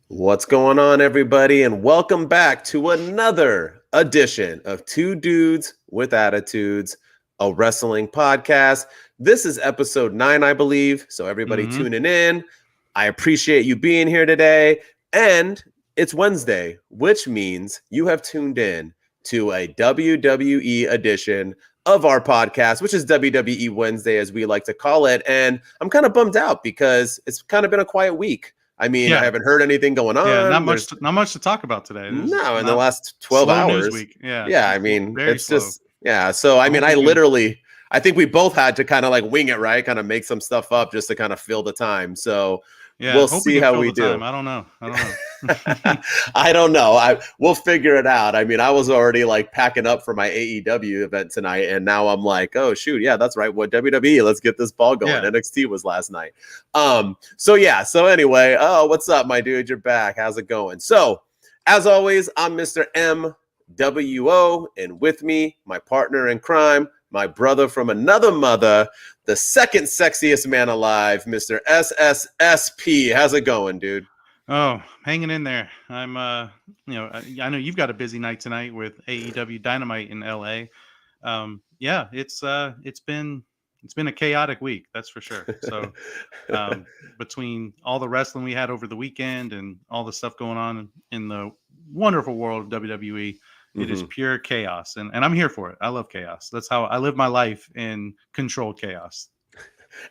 What's going on, everybody? And welcome back to another edition of Two Dudes with Attitudes, a wrestling podcast. This is episode 9, I believe. So, everybody tuning in, I appreciate you being here today. And it's Wednesday, which means you have tuned in to a WWE edition of our podcast, which is WWE Wednesday, as we like to call it. And I'm kind of bummed out because it's kind of been a quiet week. I mean, I haven't heard anything going on. Yeah, not much to talk about today. No, in the last 12 hours. News week. Yeah, I mean, it's slow. just, yeah. So, I mean, I think we both had to kind of like wing it, right? Kind of make some stuff up just to kind of fill the time. So, yeah, we'll see how we do. I don't know. I don't know. We'll figure it out. I mean, I was already like packing up for my AEW event tonight, and now I'm like, oh shoot, yeah, that's right. What WWE? Let's get this ball going. Yeah. NXT was last night. So anyway, what's up, my dude? You're back. How's it going? So, as always, I'm Mr. MWO, and with me, my partner in crime, my brother from another mother, the second sexiest man alive, Mr. SSSP. How's it going, dude? Oh, hanging in there. I'm, I know you've got a busy night tonight with AEW Dynamite in LA. Yeah, it's been a chaotic week, that's for sure. So, between all the wrestling we had over the weekend and all the stuff going on in the wonderful world of WWE, it is pure chaos, and I'm here for it. I love chaos. That's how I live my life, in controlled chaos.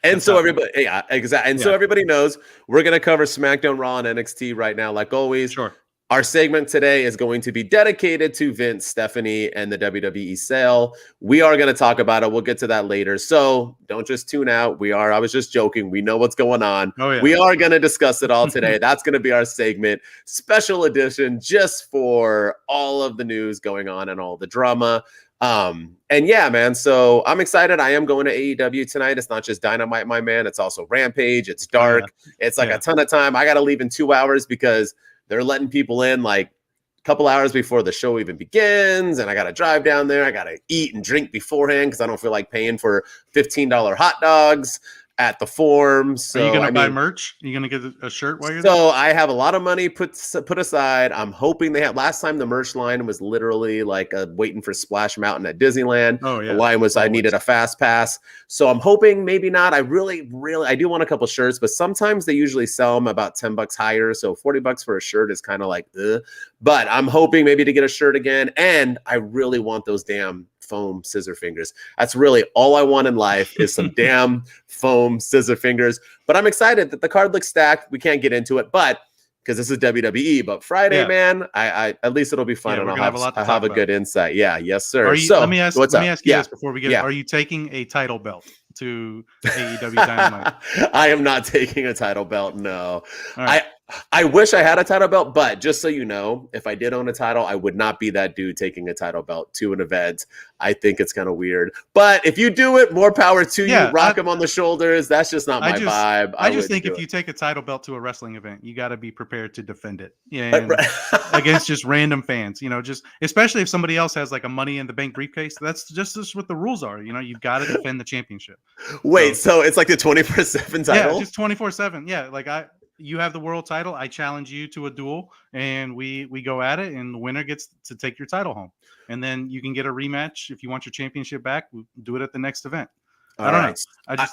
And so everybody, yeah, exactly. And so everybody knows we're going to cover SmackDown, Raw, and NXT right now, like always. Sure. Our segment today is going to be dedicated to Vince, Stephanie, and the WWE sale. We are going to talk about it. We'll get to that later. So don't just tune out. I was just joking. We know what's going on. Oh, yeah. We are going to discuss it all today. That's going to be our segment, special edition, just for all of the news going on and all the drama. And yeah, man, so I'm excited. I am going to AEW tonight. It's not just Dynamite, my man. It's also Rampage. It's dark. It's like a ton of time. I got to leave in 2 hours because they're letting people in like a couple hours before the show even begins. And I got to drive down there. I got to eat and drink beforehand because I don't feel like paying for $15 hot dogs at the Forum. So, are you going to buy merch? Are you going to get a shirt while you're there? So I have a lot of money put aside. I'm hoping they have. Last time the merch line was literally like waiting for Splash Mountain at Disneyland. Oh yeah. The line was I needed a fast pass. So I'm hoping maybe not. I really, I do want a couple shirts, but sometimes they usually sell them about $10 higher. So $40 for a shirt is kind of like, ugh. But I'm hoping maybe to get a shirt again. And I really want those damn foam scissor fingers. That's really all I want in life is some damn foam scissor fingers. But I'm excited that the card looks stacked. We can't get into it, but because this is WWE. But Friday, man, I at least it'll be fun, and I'll have a good insight. Yeah, yes, sir. Let me ask you this before we get. Are you taking a title belt to AEW Dynamite? I am not taking a title belt. No, right. I wish I had a title belt, but just so you know, if I did own a title, I would not be that dude taking a title belt to an event. I think it's kind of weird. But if you do it, more power to you. Rock them on the shoulders. That's just not my vibe. I just think if you take a title belt to a wrestling event, you got to be prepared to defend it against just random fans. You know, just especially if somebody else has like a Money in the Bank briefcase. That's just what the rules are. You know, you've got to defend the championship. Wait, so it's like the 24/7 title? Yeah, just 24/7. Yeah, like you have the world title. I challenge you to a duel, and we go at it, and the winner gets to take your title home. And then you can get a rematch if you want your championship back. We'll do it at the next event. I don't know.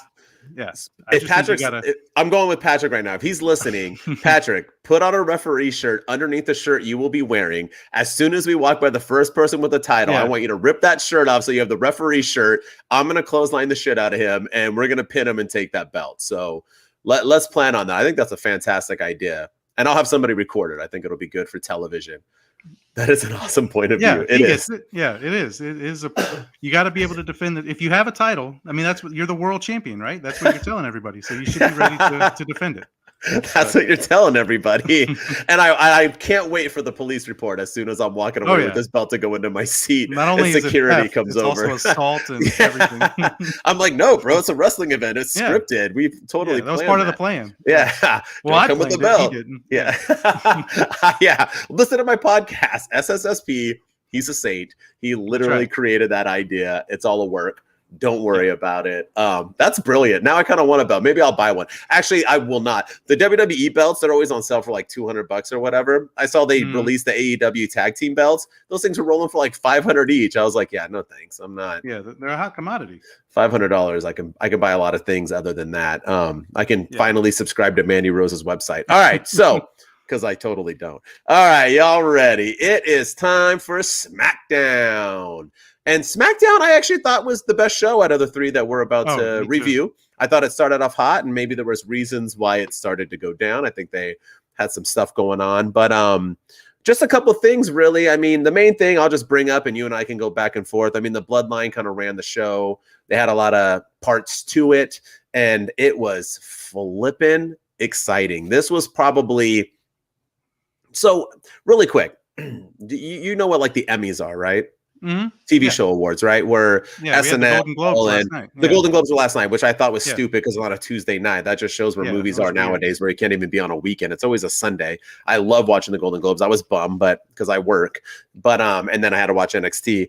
I'm going with Patrick right now. If he's listening, Patrick, put on a referee shirt underneath the shirt you will be wearing. As soon as we walk by the first person with the title, I want you to rip that shirt off so you have the referee shirt. I'm going to clothesline the shit out of him, and we're going to pin him and take that belt. So let's plan on that. I think that's a fantastic idea. And I'll have somebody record it. I think it'll be good for television. That is an awesome point of view. It is. Yeah, it is. It is. You got to be able to defend it. If you have a title, I mean, that's what you're the world champion, right? That's what you're telling everybody. So you should be ready to defend it. That's what you're telling everybody. And I can't wait for the police report as soon as I'm walking away with this belt to go into my seat. Not only security comes over. Also assault and everything. I'm like, no, bro, it's a wrestling event. It's scripted. We've totally that was part of the plan. Yeah. Well, I come with the belt. He didn't. Yeah. Yeah. Listen to my podcast, SSSP. He's a saint. He literally created that idea. It's all a work. Don't worry about it. That's brilliant. Now I kind of want a belt. Maybe I'll buy one. Actually, I will not. The WWE belts, they're always on sale for like $200 or whatever. I saw they released the AEW tag team belts. Those things were rolling for like $500 each. I was like, yeah, no thanks. I'm not. Yeah, they're a hot commodity. $500. I can buy a lot of things other than that. I can finally subscribe to Mandy Rose's website. All right, so because I totally don't. All right, y'all ready? It is time for SmackDown. And SmackDown, I actually thought was the best show out of the three that we're about to review. Too. I thought it started off hot, and maybe there was reasons why it started to go down. I think they had some stuff going on, but just a couple of things, really. I mean, the main thing I'll just bring up, and you and I can go back and forth. I mean, the Bloodline kind of ran the show. They had a lot of parts to it, and it was flippin' exciting. This was probably so really quick. You know what like the Emmys are, right? TV show awards, right? Where SNL the Golden Globes were last night, which I thought was stupid because a lot of Tuesday night. That just shows where movies are nowadays, where you can't even be on a weekend. It's always a Sunday. I love watching the Golden Globes. I was bummed, but because I work, but and then I had to watch NXT.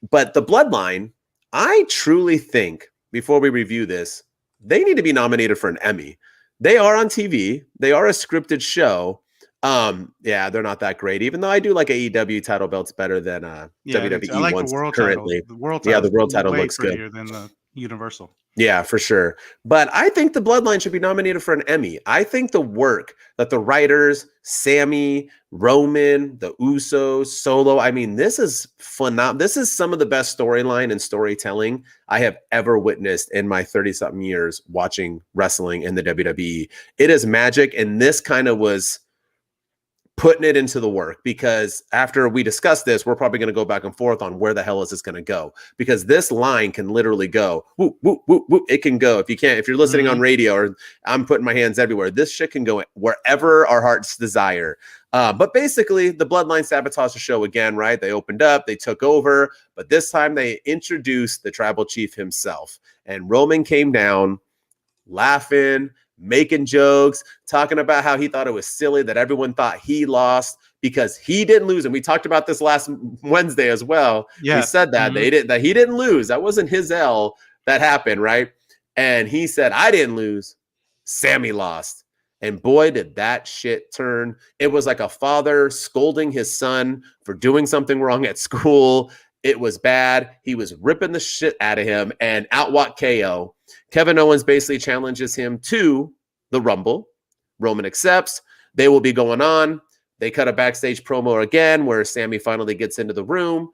But the Bloodline, I truly think before we review this, they need to be nominated for an Emmy. They are on TV. They are a scripted show. They're not that great, even though I do like AEW title belts better than WWE I like ones the world currently. Title. The world title, the world title looks good than the Universal. Yeah, for sure. But I think the Bloodline should be nominated for an Emmy. I think the work that the writers, Sammy, Roman, the Usos, Solo, I mean, this is phenomenal. This is some of the best storyline and storytelling I have ever witnessed in my 30-something years watching wrestling in the WWE. It is magic, and this kind of was putting it into the work, because after we discuss this, we're probably going to go back and forth on where the hell is this going to go, because this line can literally go whoop, whoop, whoop, whoop. It can go, if you're listening on radio, or I'm putting my hands everywhere, this shit can go wherever our hearts desire. But basically the Bloodline sabotaged the show again, right? They opened up, they took over, but this time they introduced the tribal chief himself, and Roman came down laughing, making jokes, talking about how he thought it was silly that everyone thought he lost because he didn't lose. And we talked about this last Wednesday as well. Yeah. We said that that he didn't lose. That wasn't his L that happened, right? And he said, I didn't lose. Sammy lost. And boy, did that shit turn. It was like a father scolding his son for doing something wrong at school. It was bad. He was ripping the shit out of him, and outwalked KO. Kevin Owens basically challenges him to the Rumble. Roman accepts. They will be going on. They cut a backstage promo again where Sammy finally gets into the room,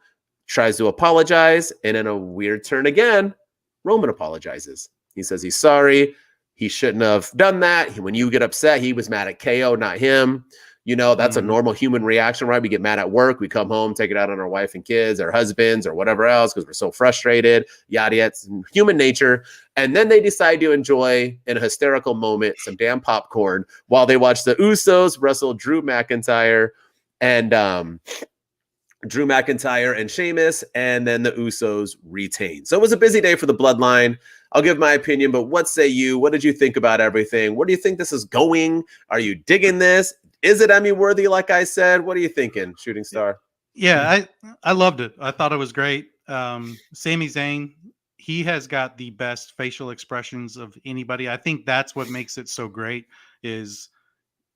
tries to apologize, and in a weird turn again, Roman apologizes. He says he's sorry. He shouldn't have done that. When you get upset, he was mad at KO, not him. You know, that's a normal human reaction, right? We get mad at work. We come home, take it out on our wife and kids, our husbands, or whatever else, because we're so frustrated, yada, yada. It's human nature. And then they decide to enjoy, in a hysterical moment, some damn popcorn while they watch the Usos wrestle Drew McIntyre and Sheamus, and then the Usos retain. So it was a busy day for the Bloodline. I'll give my opinion, but what say you? What did you think about everything? Where do you think this is going? Are you digging this? Is it Emmy worthy, like I said? What are you thinking, Shooting Star? Yeah, I loved it. I thought it was great. Sami Zayn, he has got the best facial expressions of anybody. I think that's what makes it so great, is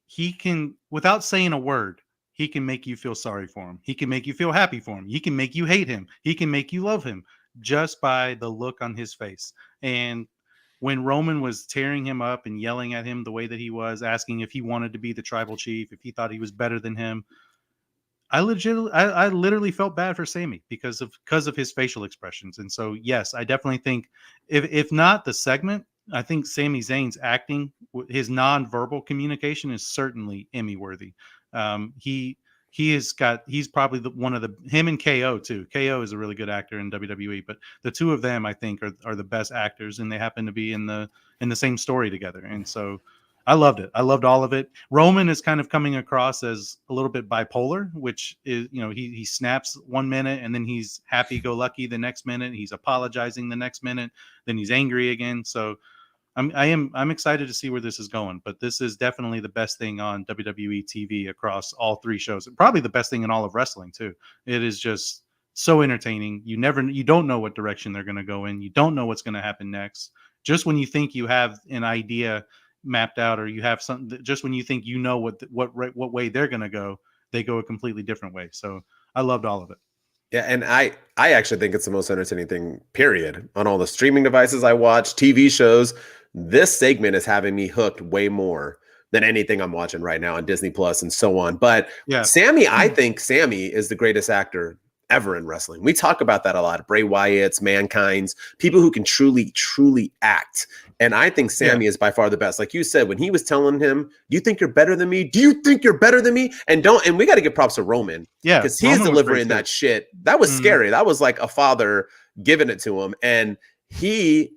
he can, without saying a word, he can make you feel sorry for him. He can make you feel happy for him. He can make you hate him. He can make you love him just by the look on his face. And when Roman was tearing him up and yelling at him the way that he was, asking if he wanted to be the tribal chief, if he thought he was better than him, I literally felt bad for Sammy because of his facial expressions. And so, yes, I definitely think if not the segment, I think Sami Zayn's acting, his nonverbal communication is certainly Emmy worthy. He's probably him and KO too. KO is a really good actor in WWE, but the two of them I think are the best actors, and they happen to be in the same story together. And so I loved it. I loved all of it. Roman is kind of coming across as a little bit bipolar, which is, he snaps 1 minute and then he's happy-go-lucky the next minute. He's apologizing the next minute. Then he's angry again. So I'm excited to see where this is going, but this is definitely the best thing on WWE TV across all three shows. Probably the best thing in all of wrestling too. It is just so entertaining. You don't know what direction they're going to go in. You don't know what's going to happen next. Just when you think you have an idea mapped out, or you have something, just when you think you know what way they're going to go, they go a completely different way. So I loved all of it. Yeah, and I actually think it's the most entertaining thing, period. On all the streaming devices I watch, TV shows, this segment is having me hooked way more than anything I'm watching right now on Disney Plus and so on. But Yeah. Sammy, I think Sammy is the greatest actor ever in wrestling. We talk about that a lot. Bray Wyatt's, Mankind's, people who can truly, truly act. And I think Sammy is by far the best. Like you said, when he was telling him, "Do you think you're better than me? Do you think you're better than me?" And we got to give props to Roman. Yeah, Because he's delivering that shit. That was scary. That was like a father giving it to him. And it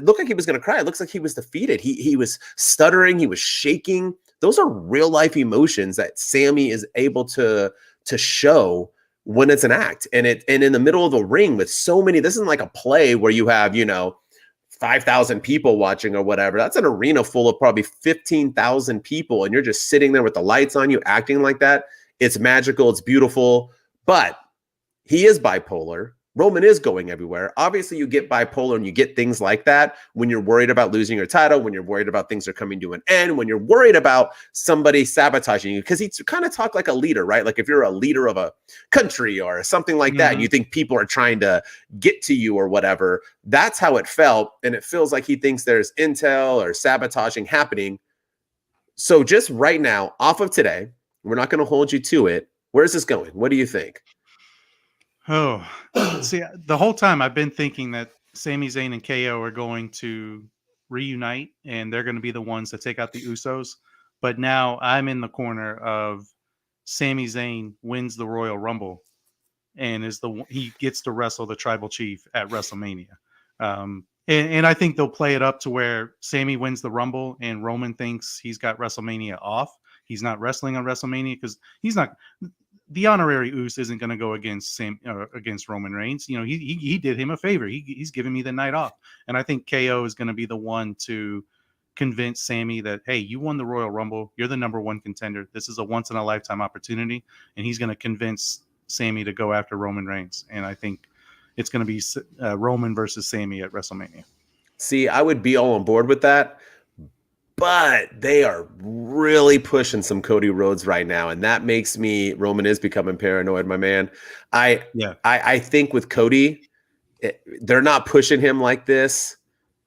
looked like he was going to cry. It looks like he was defeated. He was stuttering. He was shaking. Those are real life emotions that Sammy is able to show when it's an act. And in the middle of the ring with so many, this isn't like a play where you have, 5,000 people watching or whatever. That's an arena full of probably 15,000 people. And you're just sitting there with the lights on you, acting like that. It's magical. It's beautiful. But he is bipolar. Roman is going everywhere. Obviously, you get bipolar and you get things like that when you're worried about losing your title, when you're worried about things are coming to an end, when you're worried about somebody sabotaging you. Because he kind of talk like a leader, right? Like if you're a leader of a country or something like that, and you think people are trying to get to you or whatever, that's how it felt. And it feels like he thinks there's intel or sabotaging happening. So just right now, off of today, we're not going to hold you to it. Where's this going? What do you think? Oh, see, the whole time I've been thinking that Sami Zayn and KO are going to reunite and they're going to be the ones that take out the Usos. But now I'm in the corner of Sami Zayn wins the Royal Rumble and he gets to wrestle the Tribal Chief at WrestleMania. And I think they'll play it up to where Sami wins the Rumble and Roman thinks he's got WrestleMania off. He's not wrestling on WrestleMania because he's not. The honorary Uso isn't going to go against Roman Reigns. He did him a favor. He's giving me the night off, and I think KO is going to be the one to convince Sami that, hey, you won the Royal Rumble. You're the number one contender. This is a once in a lifetime opportunity, and he's going to convince Sami to go after Roman Reigns. And I think it's going to be Roman versus Sami at WrestleMania. See, I would be all on board with that. But they are really pushing some Cody Rhodes right now. And that makes Roman is becoming paranoid, my man. I think with Cody, they're not pushing him like this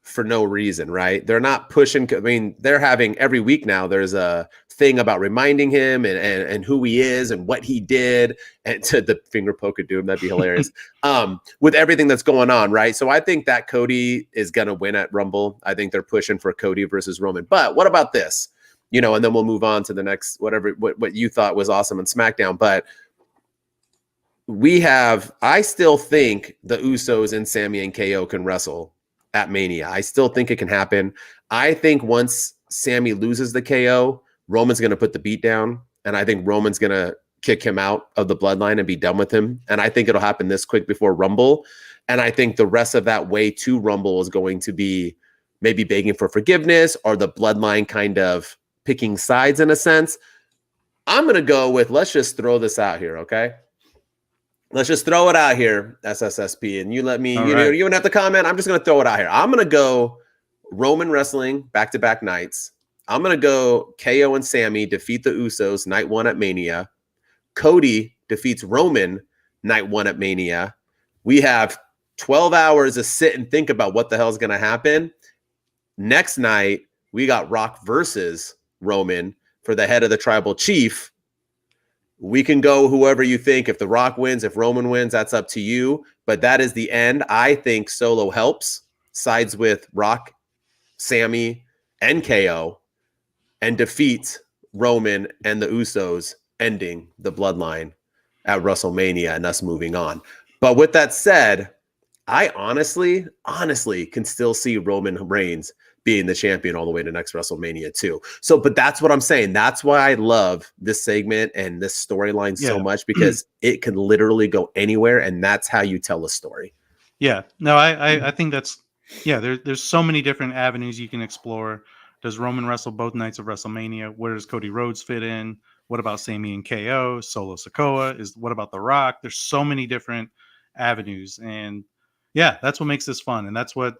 for no reason, right? They're not pushing. I mean, they're having every week now, there's a thing about reminding him and who he is and what he did, and to the finger poke of doom. That'd be hilarious. With everything that's going on, right? So I think that Cody is going to win at Rumble. I think they're pushing for Cody versus Roman. But what about this? And then we'll move on to the next, what you thought was awesome in SmackDown. But I still think the Usos and Sami and KO can wrestle at Mania. I still think it can happen. I think once Sami loses the KO, Roman's going to put the beat down, and I think Roman's going to kick him out of the bloodline and be done with him. And I think it'll happen this quick before Rumble. And I think the rest of that way to Rumble is going to be maybe begging for forgiveness or the bloodline kind of picking sides in a sense. I'm going to go with, let's just throw this out here, okay? Let's just throw it out here, SSSP, and you let me, you don't have to comment. I'm just going to throw it out here. I'm going to go Roman wrestling back-to-back nights. I'm going to go KO and Sami defeat the Usos night one at Mania. Cody defeats Roman night one at Mania. We have 12 hours to sit and think about what the hell is going to happen. Next night, we got Rock versus Roman for the head of the Tribal Chief. We can go whoever you think. If The Rock wins, if Roman wins, that's up to you. But that is the end. I think Solo helps, sides with Rock, Sami, and KO, and defeats Roman and the Usos, ending the bloodline at WrestleMania and us moving on. But with that said, I honestly can still see Roman Reigns being the champion all the way to next WrestleMania too. So, but that's what I'm saying. That's why I love this segment and this storyline so much, because it can literally go anywhere, and that's how you tell a story. Yeah, no, I think that's, there's so many different avenues you can explore. Does Roman wrestle both nights of WrestleMania? Where does Cody Rhodes fit in? What about Sami and KO? Solo Sikoa? What about The Rock? There's so many different avenues, and yeah, that's what makes this fun, and that's what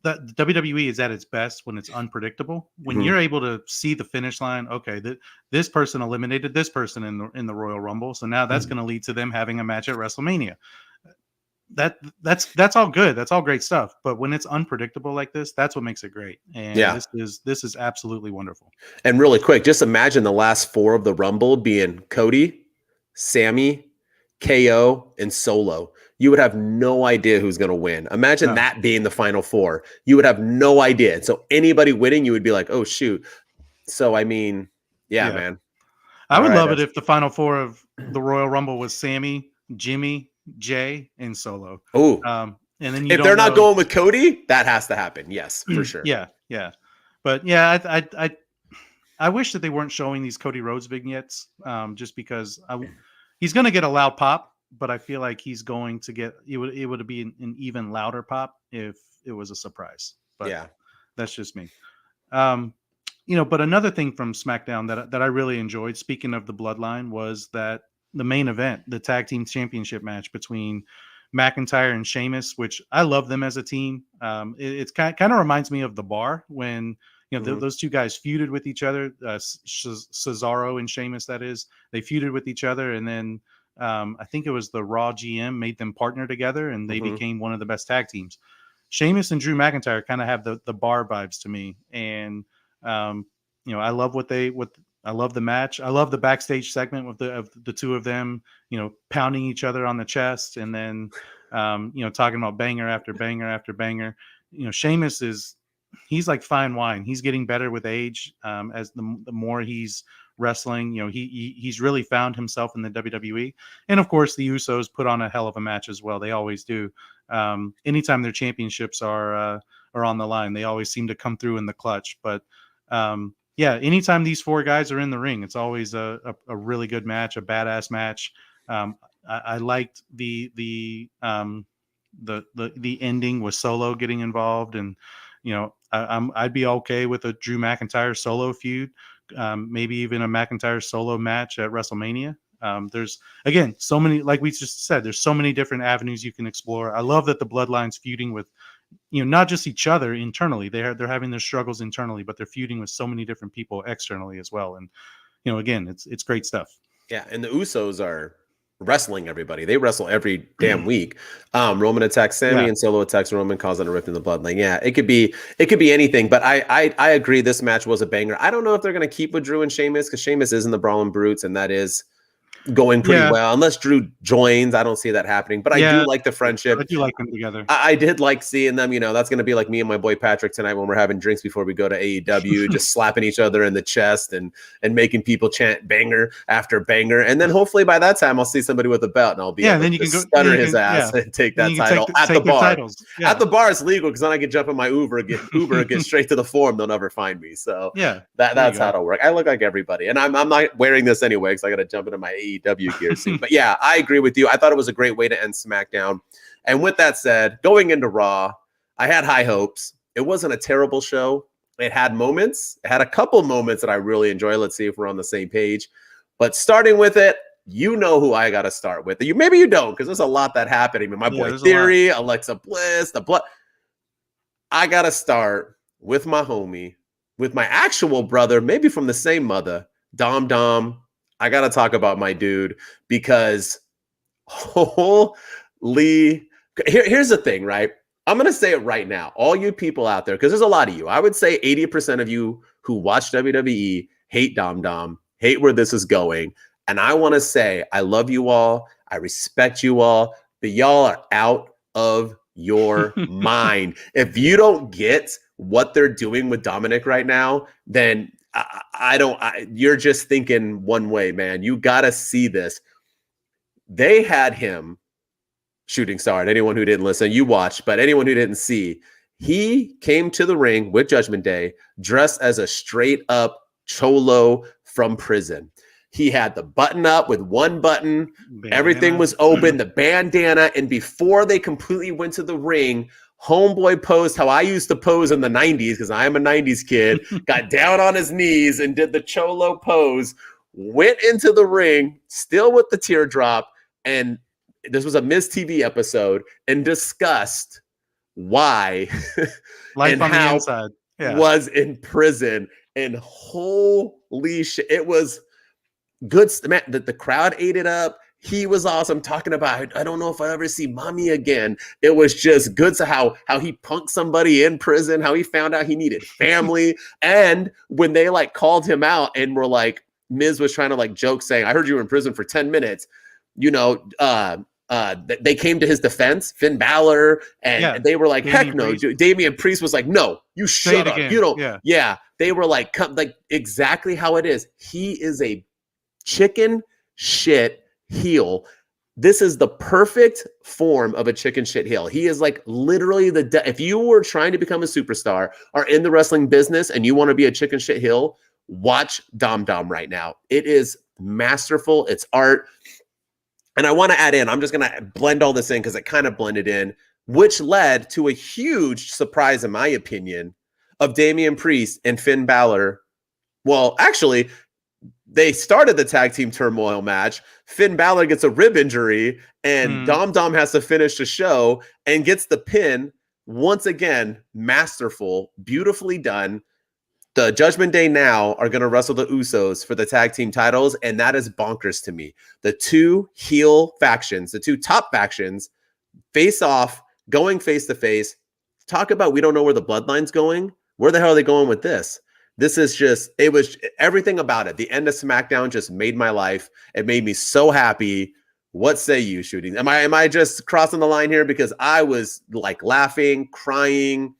that WWE is at its best when it's unpredictable. When you're able to see the finish line, okay, this person eliminated this person in the Royal Rumble, so now that's going to lead to them having a match at WrestleMania. That's all good. That's all great stuff. But when it's unpredictable like this, that's what makes it great. And Yeah. this is absolutely wonderful. And really quick, just imagine the last 4 of the Rumble being Cody, Sami, KO, and Solo. You would have no idea who's going to win. Imagine that being the final 4. You would have no idea. And so anybody winning, you would be like, oh, shoot. So, I mean, yeah. Man. I would love it if the final 4 of the Royal Rumble was Sami, Jimmy, Jay, and Solo. Oh, and then if they're not going with Cody, that has to happen. Yes, for sure. Yeah. But yeah, I wish that they weren't showing these Cody Rhodes vignettes, just because he's going to get a loud pop, but I feel like he's going to get it would be an even louder pop if it was a surprise. But yeah, that's just me. But another thing from SmackDown that I really enjoyed, speaking of the Bloodline, was that the main event, the tag team championship match between McIntyre and Sheamus, which I love them as a team. It's kind of reminds me of The Bar when those two guys feuded with each other. Cesaro and Sheamus, that is, they feuded with each other, and then I think it was the Raw GM made them partner together, and they became one of the best tag teams. Sheamus and Drew McIntyre kind of have the Bar vibes to me, and I love I love the match. I love the backstage segment of the two of them, pounding each other on the chest, and then talking about banger after banger after banger. Sheamus he's like fine wine. He's getting better with age. As the more he's wrestling, he's really found himself in the WWE. And of course, the Usos put on a hell of a match as well. They always do. Anytime their championships are on the line, they always seem to come through in the clutch. But yeah, anytime these 4 guys are in the ring, it's always a really good match, a badass match. I liked the ending with Solo getting involved, and I'd be okay with a Drew McIntyre Solo feud, maybe even a McIntyre Solo match at WrestleMania. There's again so many, like we just said, there's so many different avenues you can explore. I love that the Bloodline's feuding with not just each other internally. They're having their struggles internally, but they're feuding with so many different people externally as well. And again, it's great stuff. Yeah, and the Usos are wrestling everybody. They wrestle every damn week. Roman attacks Sami and Solo attacks Roman, causing a rift in the bloodline. Yeah, it could be anything. But I agree, this match was a banger. I don't know if they're going to keep with Drew and Sheamus, because Sheamus is in the Brawling Brutes, and that is going pretty well, unless Drew joins. I don't see that happening, but I do like the friendship. I do like them together. I did like seeing them. That's going to be like me and my boy Patrick tonight when we're having drinks before we go to AEW, just slapping each other in the chest and making people chant banger after banger. And then hopefully by that time I'll see somebody with a belt, and I'll be able to stunner his ass and take that title at the bar. At the bar it's legal, because then I can jump in my Uber, get straight to the Forum. They'll never find me. So that's how it'll work. I look like everybody, and I'm not wearing this anyway because I got to jump into my AEW gear soon. But yeah, I agree with you. I thought it was a great way to end SmackDown. And with that said, going into Raw, I had high hopes. It wasn't a terrible show. It had moments. It had a couple moments that I really enjoy. Let's see if we're on the same page. But starting with it, who I got to start with. Maybe you don't, because there's a lot that happened. I mean, my boy Theory, Alexa Bliss, I got to start with my homie, with my actual brother, maybe from the same mother, Dom. I got to talk about my dude, because holy, here's the thing, right? I'm going to say it right now. All you people out there, because there's a lot of you. I would say 80% of you who watch WWE hate Dom, hate where this is going. And I want to say, I love you all. I respect you all, but y'all are out of your mind. If you don't get what they're doing with Dominic right now, then you're just thinking one way, man. You got to see this. They had him, shooting star, and anyone who didn't listen, you watched, but anyone who didn't see, he came to the ring with Judgment Day dressed as a straight up cholo from prison. He had the button up with one button. Bandana. Everything was open, the bandana. And before they completely went to the ring, Homeboy posed how I used to pose in the 90s because I am a 90s kid, got down on his knees and did the Cholo pose, went into the ring, still with the teardrop, and this was a Miz TV episode, and discussed why Life and on the how inside. Yeah. was in prison. And holy shit, it was good. Man, the crowd ate it up. He was awesome talking about, I don't know if I ever see mommy again. It was just good to how he punked somebody in prison, how he found out he needed family. And when they like called him out and were like, Miz was trying to like joke saying, I heard you were in prison for 10 minutes. You know, they came to his defense, Finn Balor, and they were like, heck no. Damian Priest was like, no, you shut up. You don't. Yeah. They were like exactly how it is. He is a chicken shit heel. This is the perfect form of a chicken shit heel. He is like literally if you were trying to become a superstar or in the wrestling business and you want to be a chicken shit heel, watch Dom Dom right now. It is masterful. It's art. And I want to add in, I'm just going to blend all this in because it kind of blended in, which led to a huge surprise, in my opinion, of Damian Priest and Finn Balor. Well, actually, they started the tag team turmoil match. Finn Balor gets a rib injury, and Dom Dom has to finish the show and gets the pin. Once again, masterful, beautifully done. The Judgment Day now are going to wrestle the Usos for the tag team titles, and that is bonkers to me. The two heel factions, the two top factions, face off, going face to face. Talk about we don't know where the bloodline's going. Where the hell are they going with this? This is just, it was everything about it. The end of SmackDown just made my life. It made me so happy. What say you, Shooting? Am I just crossing the line here? Because I was like laughing, crying.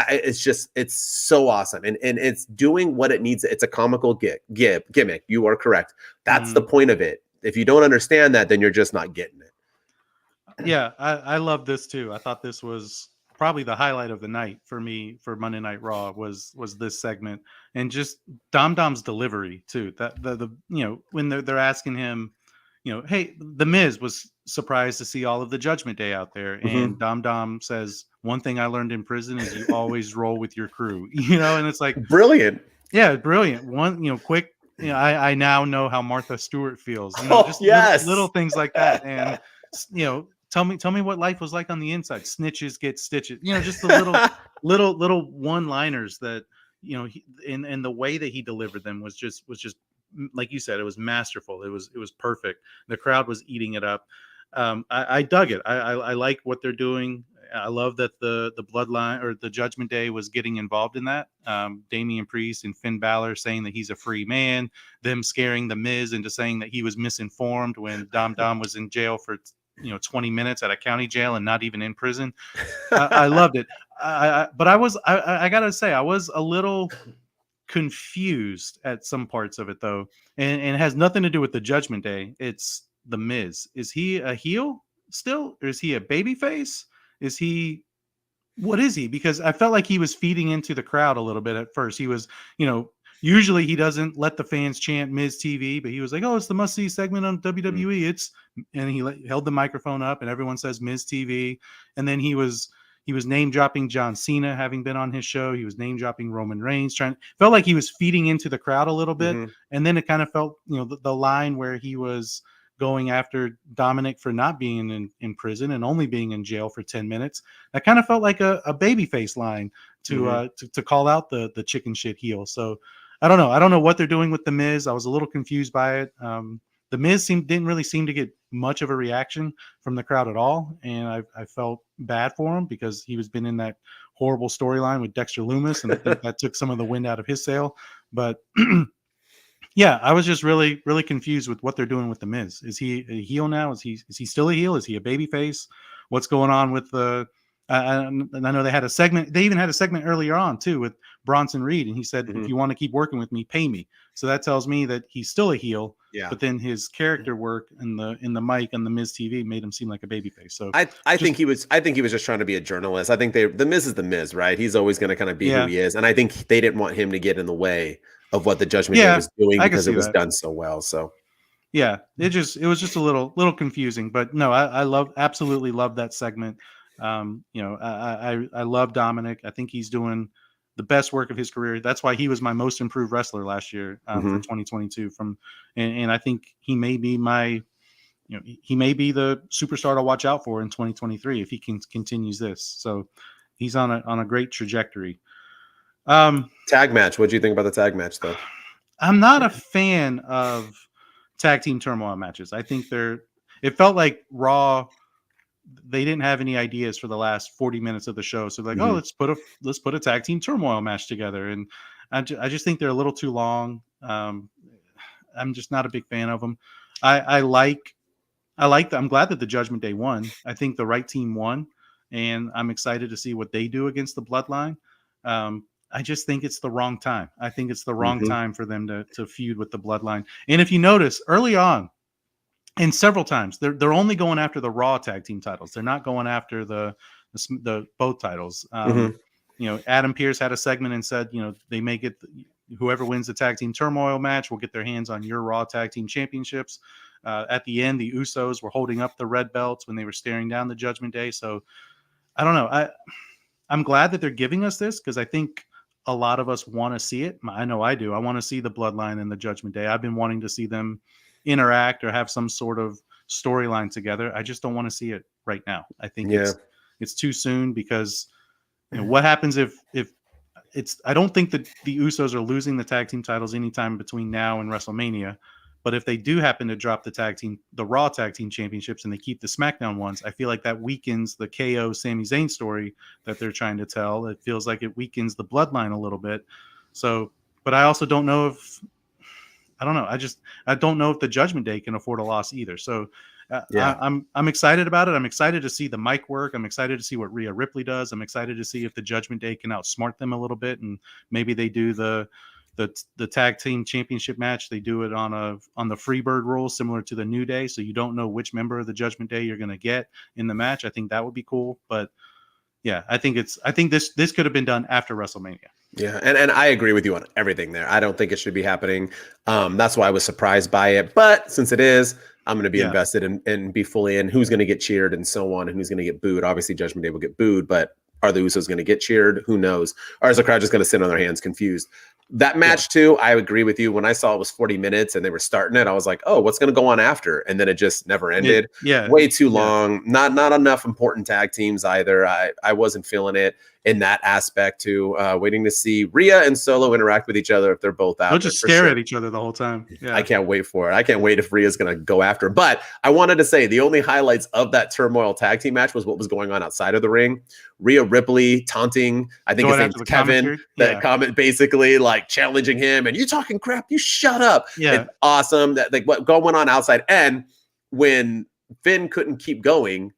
It's so awesome. And it's doing what it needs. It's a comical gimmick. You are correct. That's the point of it. If you don't understand that, then you're just not getting it. Yeah, I love this too. I thought this was probably the highlight of the night for me for Monday Night Raw was this segment, and just Dom Dom's delivery too. That the when they're asking him, hey, the Miz was surprised to see all of the Judgment Day out there, and Dom Dom says, one thing I learned in prison is you always roll with your crew, and it's like brilliant. Yeah, brilliant. One, quick. I now know how Martha Stewart feels. Just little things like that, and tell me what life was like on the inside. Snitches get stitches. Just the little one-liners that and the way that he delivered them was just like you said, it was masterful. It was perfect. The crowd was eating it up. I dug it. I like what they're doing. I love that the bloodline or the Judgment Day was getting involved in that. Damian Priest and Finn Balor saying that he's a free man, them scaring the Miz into saying that he was misinformed when Dom Dom was in jail for 20 minutes at a county jail and not even in prison. I loved it. But I gotta say, I was a little confused at some parts of it though, and it has nothing to do with the Judgment Day. It's the Miz. Is he a heel still, or is he a babyface? Is he, what is he? Because I felt like he was feeding into the crowd a little bit at first. He was, usually he doesn't let the fans chant Miz TV, but he was like, oh, it's the must-see segment on WWE. And he held the microphone up and everyone says Miz TV. And then he was name dropping John Cena, having been on his show. He was name dropping Roman Reigns, felt like he was feeding into the crowd a little bit. And then it kind of felt, the line where he was going after Dominic for not being in prison and only being in jail for 10 minutes. That kind of felt like a babyface line to call out the chicken shit heel. So I don't know. I don't know what they're doing with the Miz. I was a little confused by it. The Miz didn't really seem to get much of a reaction from the crowd at all. And I felt bad for him because he was been in that horrible storyline with Dexter Lumis. And I think that took some of the wind out of his sail. But yeah, I was just really, really confused with what they're doing with the Miz. Is he a heel now? Is he still a heel? Is he a babyface? What's going on with the? And I know they had a segment. They even had a segment earlier on too with Bronson Reed, and he said, "If you want to keep working with me, pay me." So that tells me that he's still a heel. Yeah. But then his character work in the mic on the Miz TV made him seem like a babyface. So I think he was just trying to be a journalist. I think the Miz is the Miz, right? He's always going to kind of be who he is, and I think they didn't want him to get in the way of what the Judgment Day was doing because it was done so well. So yeah, it was just a little confusing, but no, I absolutely love that segment. I love Dominic. I think he's doing the best work of his career. That's why he was my most improved wrestler last year for 2022. And I think he may be he may be the superstar to watch out for in 2023 if he continues this. So he's on a great trajectory. Tag match. What do you think about the tag match, though? I'm not a fan of tag team turmoil matches. I think it felt like Raw. They didn't have any ideas for the last 40 minutes of the show. So like, let's put a tag team turmoil match together. And I just think they're a little too long. I'm just not a big fan of them. I'm glad that the Judgment Day won. I think the right team won, and I'm excited to see what they do against the Bloodline. I just think it's the wrong time. I think it's the wrong time for them to feud with the Bloodline. And if you notice early on, and several times, they're only going after the Raw tag team titles. They're not going after the both titles. Adam Pearce had a segment and said, they may get whoever wins the tag team turmoil match will get their hands on your Raw tag team championships. At the end, the Usos were holding up the red belts when they were staring down the Judgment Day. So I don't know. I'm glad that they're giving us this because I think a lot of us want to see it. I know I do. I want to see the Bloodline and the Judgment Day. I've been wanting to see them interact or have some sort of storyline together. I just don't want to see it right now. I think it's too soon because what happens if it's, I don't think that the Usos are losing the tag team titles anytime between now and WrestleMania. But if they do happen to drop the Raw tag team championships and they keep the SmackDown ones, I feel like that weakens the KO Sami Zayn story that they're trying to tell. It feels like it weakens the Bloodline a little bit. So, but I also don't know if, I don't know. I don't know if the Judgment Day can afford a loss either. So I'm excited about it. I'm excited to see the mic work. I'm excited to see what Rhea Ripley does. I'm excited to see if the Judgment Day can outsmart them a little bit. And maybe they do the tag team championship match. They do it on the Freebird rule, similar to the New Day. So you don't know which member of the Judgment Day you're going to get in the match. I think that would be cool. But yeah, I think this could have been done after WrestleMania. Yeah, and I agree with you on everything there. I don't think it should be happening. That's why I was surprised by it. But since it is, I'm going to be invested and be fully in who's going to get cheered and so on, and who's going to get booed. Obviously, Judgment Day will get booed, but are the Usos going to get cheered? Who knows? Or is the crowd just going to sit on their hands confused? That match, too, I agree with you. When I saw it was 40 minutes and they were starting it, I was like, oh, what's going to go on after? And then it just never ended. Way too long. Not enough important tag teams either. I wasn't feeling it in that aspect, too. Waiting to see Rhea and Solo interact with each other if they're both out. They'll just stare at each other the whole time. I can't wait for it. I can't wait if Rhea's going to go after. But I wanted to say the only highlights of that Turmoil tag team match was what was going on outside of the ring. Rhea Ripley taunting, I think his name's Kevin, that comment basically like challenging him and you talking crap, you shut up. It's awesome that like what going on outside. And when Finn couldn't keep going,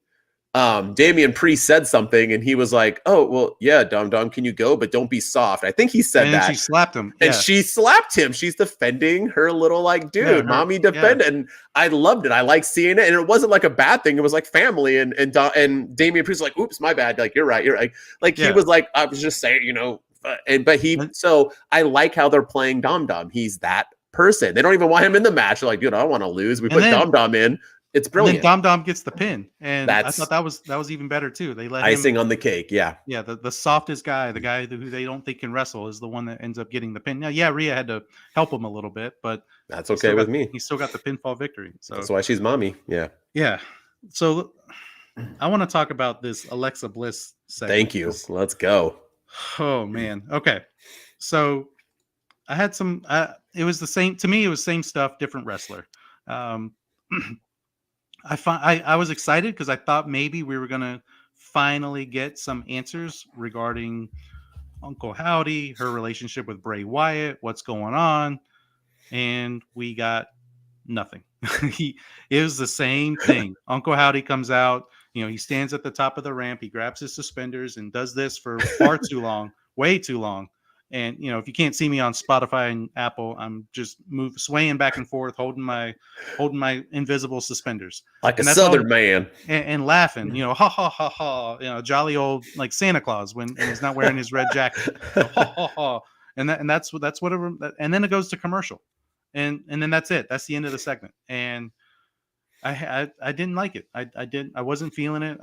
Damian Priest said something and he was like, oh, well, yeah, Dum, can you go? But don't be soft. I think he said and that. And she slapped him. And she slapped him. She's defending her little like, dude, mommy defend. And I loved it. I like seeing it. And it wasn't like a bad thing. It was like family. And Damian Priest was like, oops, my bad. Like, you're right. Like he was like, I was just saying, so I like how they're playing Dom. He's that person. They don't even want him in the match. They're like, dude, I don't want to lose. We put Dom in. It's brilliant. And then Dom gets the pin, and I thought that was even better too. They let icing on the cake. Yeah. The softest guy, the guy who they don't think can wrestle, is the one that ends up getting the pin. Now, Rhea had to help him a little bit, but that's okay with me. He still got the pinfall victory. So that's why she's mommy. Yeah. Yeah. So I want to talk about this Alexa Bliss segment. Thank you. Let's go. Oh man. Okay. So I had some. It was the same to me. It was same stuff, different wrestler. I was excited because I thought maybe we were going to finally get some answers regarding Uncle Howdy, her relationship with Bray Wyatt, what's going on. And we got nothing. It was the same thing. Uncle Howdy comes out, he stands at the top of the ramp. He grabs his suspenders and does this for far too long, way too long. And, if you can't see me on Spotify and Apple, I'm just swaying back and forth, holding my invisible suspenders. Like a Southern man. And laughing, ha, ha, ha, ha, jolly old, like Santa Claus when he's not wearing his red jacket. Ha, ha, ha. And that's whatever. And then it goes to commercial. And then that's it. That's the end of the segment. And I didn't like it. I wasn't feeling it.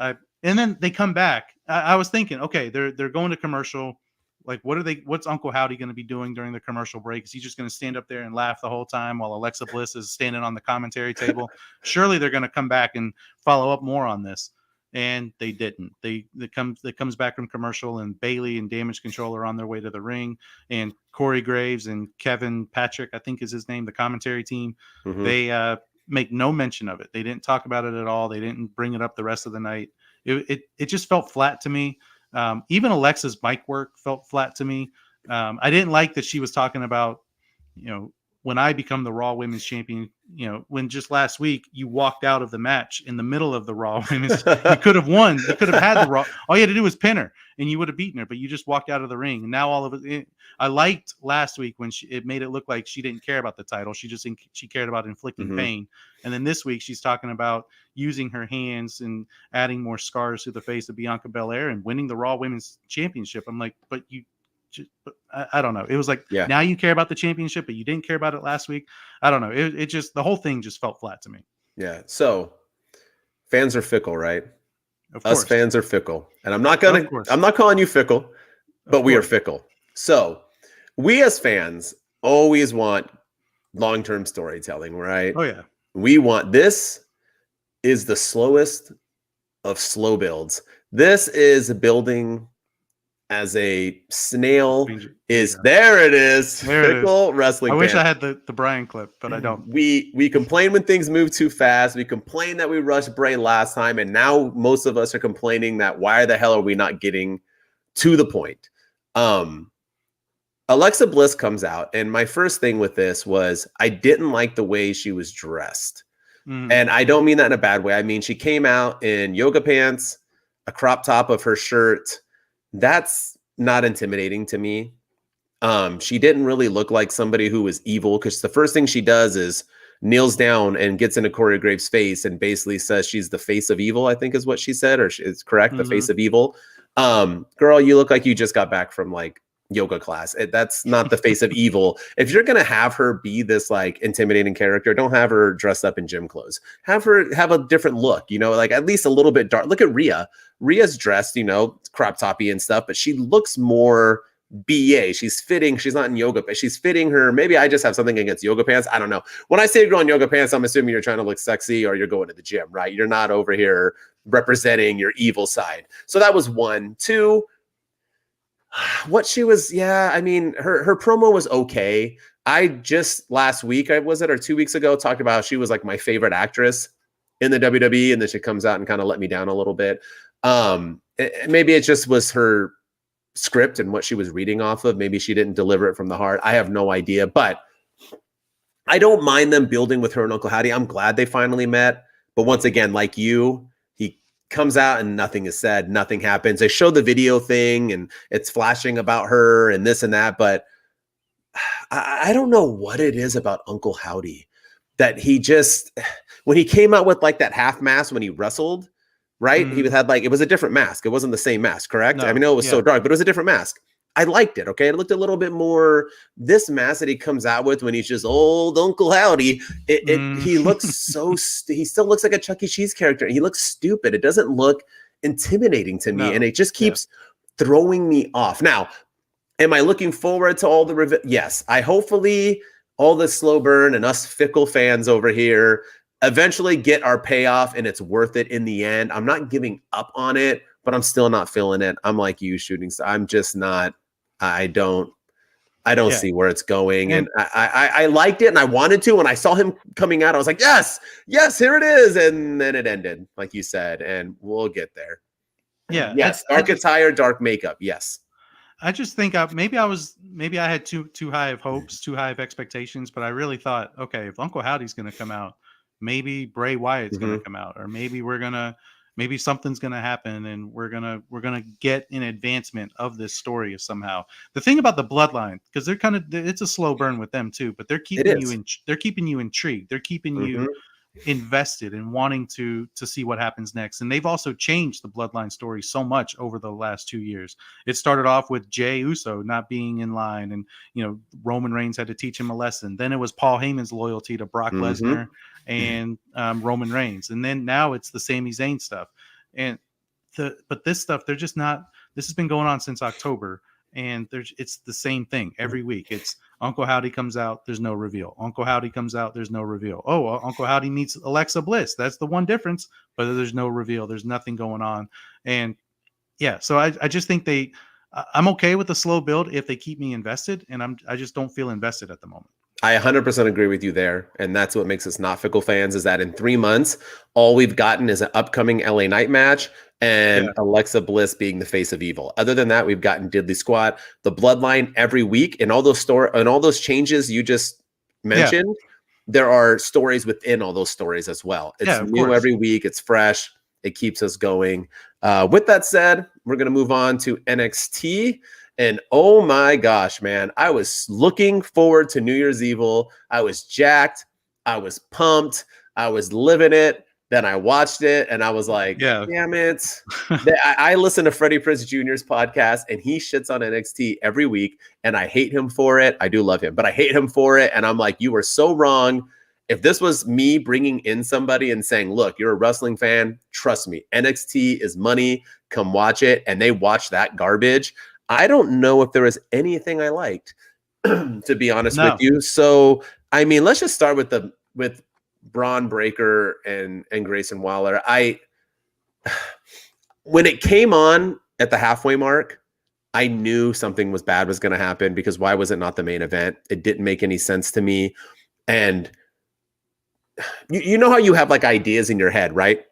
And then they come back. I was thinking, okay, they're going to commercial. Like, what's Uncle Howdy going to be doing during the commercial break? Is he just going to stand up there and laugh the whole time while Alexa Bliss is standing on the commentary table? Surely they're going to come back and follow up more on this. And they didn't. They comes back from commercial, and Bailey and Damage Control are on their way to the ring, and Corey Graves and Kevin Patrick, I think is his name, the commentary team, they make no mention of it. They didn't talk about it at all. They didn't bring it up the rest of the night. It just felt flat to me. Even Alexa's mic work felt flat to me. I didn't like that she was talking about, when I become the Raw Women's Champion, when just last week you walked out of the match in the middle of the Raw Women's, you could have won. You could have had the Raw. All you had to do was pin her, and you would have beaten her. But you just walked out of the ring, and now all of it. I liked last week when it made it look like she didn't care about the title. She cared about inflicting pain. And then this week she's talking about using her hands and adding more scars to the face of Bianca Belair and winning the Raw Women's Championship. I'm like, but you. I don't know. It was like, now you care about the championship, but you didn't care about it last week. I don't know. It just, the whole thing just felt flat to me. Yeah. So fans are fickle, right? Of course. Us fans are fickle. And I'm not calling you fickle, but we are fickle. So we as fans always want long-term storytelling, right? Oh yeah. We want, this is the slowest of slow builds. This is building as a snail is there. It is fickle wrestling. I wish I had the Brian clip, but I don't. We complain when things move too fast. We complain that we rushed Bray last time, and now most of us are complaining that why the hell are we not getting to the point? Alexa Bliss comes out, and my first thing with this was I didn't like the way she was dressed. And I don't mean that in a bad way. I mean, she came out in yoga pants, a crop top of her shirt. That's not intimidating to me. She didn't really look like somebody who was evil, because the first thing she does is kneels down and gets into Corey Graves' face and basically says she's the face of evil, I think is what she said, or it's correct, the face of evil. Girl, you look like you just got back from like yoga class. That's not the face of evil. If you're going to have her be this like intimidating character, don't have her dressed up in gym clothes. Have her have a different look, like at least a little bit dark. Look at Rhea. Rhea's dressed, crop toppy and stuff, but she looks more BA. She's fitting. She's not in yoga, but she's fitting her. Maybe I just have something against yoga pants. I don't know. When I say a girl in yoga pants, I'm assuming you're trying to look sexy or you're going to the gym, right? You're not over here representing your evil side. So that was 1. 2, what she was, I mean, her promo was okay. I just last week, or 2 weeks ago, talked about how she was like my favorite actress in the WWE, and then she comes out and kind of let me down a little bit. Maybe it just was her script and what she was reading off of. Maybe she didn't deliver it from the heart. I have no idea, but I don't mind them building with her and Uncle Howdy. I'm glad they finally met. But once again, like you, he comes out and nothing is said. Nothing happens. They show the video thing and it's flashing about her and this and that. But I don't know what it is about Uncle Howdy that he just, when he came out with like that half mask when he wrestled, right? He had like, it was a different mask. It wasn't the same mask, correct? No, I mean, it was so dark, but it was a different mask. I liked it. Okay. It looked a little bit more, this mask that he comes out with when he's just old Uncle Howdy, he looks he still looks like a Chuck E. Cheese character. He looks stupid. It doesn't look intimidating to me. And it just keeps throwing me off. Now, am I looking forward to all the yes, I hopefully all the slow burn and us fickle fans over here eventually get our payoff and it's worth it in the end. I'm not giving up on it, but I'm still not feeling it. I'm like you, shooting star. I'm just not, I don't see where it's going. And I liked it and I wanted to. When I saw him coming out, I was like, yes, here it is. And then it ended, like you said, and we'll get there. Yeah. Yes. Dark attire, dark makeup. Yes. I just think maybe I had too high of hopes, too high of expectations, but I really thought, okay, if Uncle Howdy's going to come out, maybe Bray Wyatt's going to come out, or maybe maybe something's going to happen and we're going to get an advancement of this story somehow. The thing about the bloodline, because it's a slow burn with them too, but they're keeping you intrigued. They're keeping you invested in wanting to see what happens next. And they've also changed the bloodline story so much over the last 2 years. It started off with Jey Uso not being in line, and Roman Reigns had to teach him a lesson. Then it was Paul Heyman's loyalty to Brock Lesnar and Roman Reigns, and then now it's the Sami Zayn stuff. And but this stuff, they're just not. This has been going on since October, and it's the same thing every week. It's Uncle Howdy comes out, there's no reveal. Uncle Howdy comes out, there's no reveal. Oh, well, Uncle Howdy meets Alexa Bliss. That's the one difference, but there's no reveal. There's nothing going on, and yeah. So I just think I'm okay with the slow build if they keep me invested, and I just don't feel invested at the moment. I 100% agree with you there. And that's what makes us not fickle fans, is that in 3 months, all we've gotten is an upcoming LA Knight match and Alexa Bliss being the face of evil. Other than that, we've gotten Diddley Squad, the Bloodline every week, and all those changes you just mentioned. There are stories within all those stories as well. It's new every week. It's fresh. It keeps us going. With that said, we're going to move on to NXT. And oh my gosh, man, I was looking forward to New Year's Evil. I was jacked. I was pumped. I was living it. Then I watched it and I was like, damn it. I listen to Freddie Prinze Jr.'s podcast and he shits on NXT every week. And I hate him for it. I do love him, but I hate him for it. And I'm like, you were so wrong. If this was me bringing in somebody and saying, look, you're a wrestling fan, trust me, NXT is money. Come watch it. And they watch that garbage. I don't know if there was anything I liked, to be honest with you. So, I mean, let's just start with Braun Breaker and Grayson Waller. When it came on at the halfway mark, I knew something was bad was going to happen, because why was it not the main event? It didn't make any sense to me. And you know how you have like ideas in your head, right?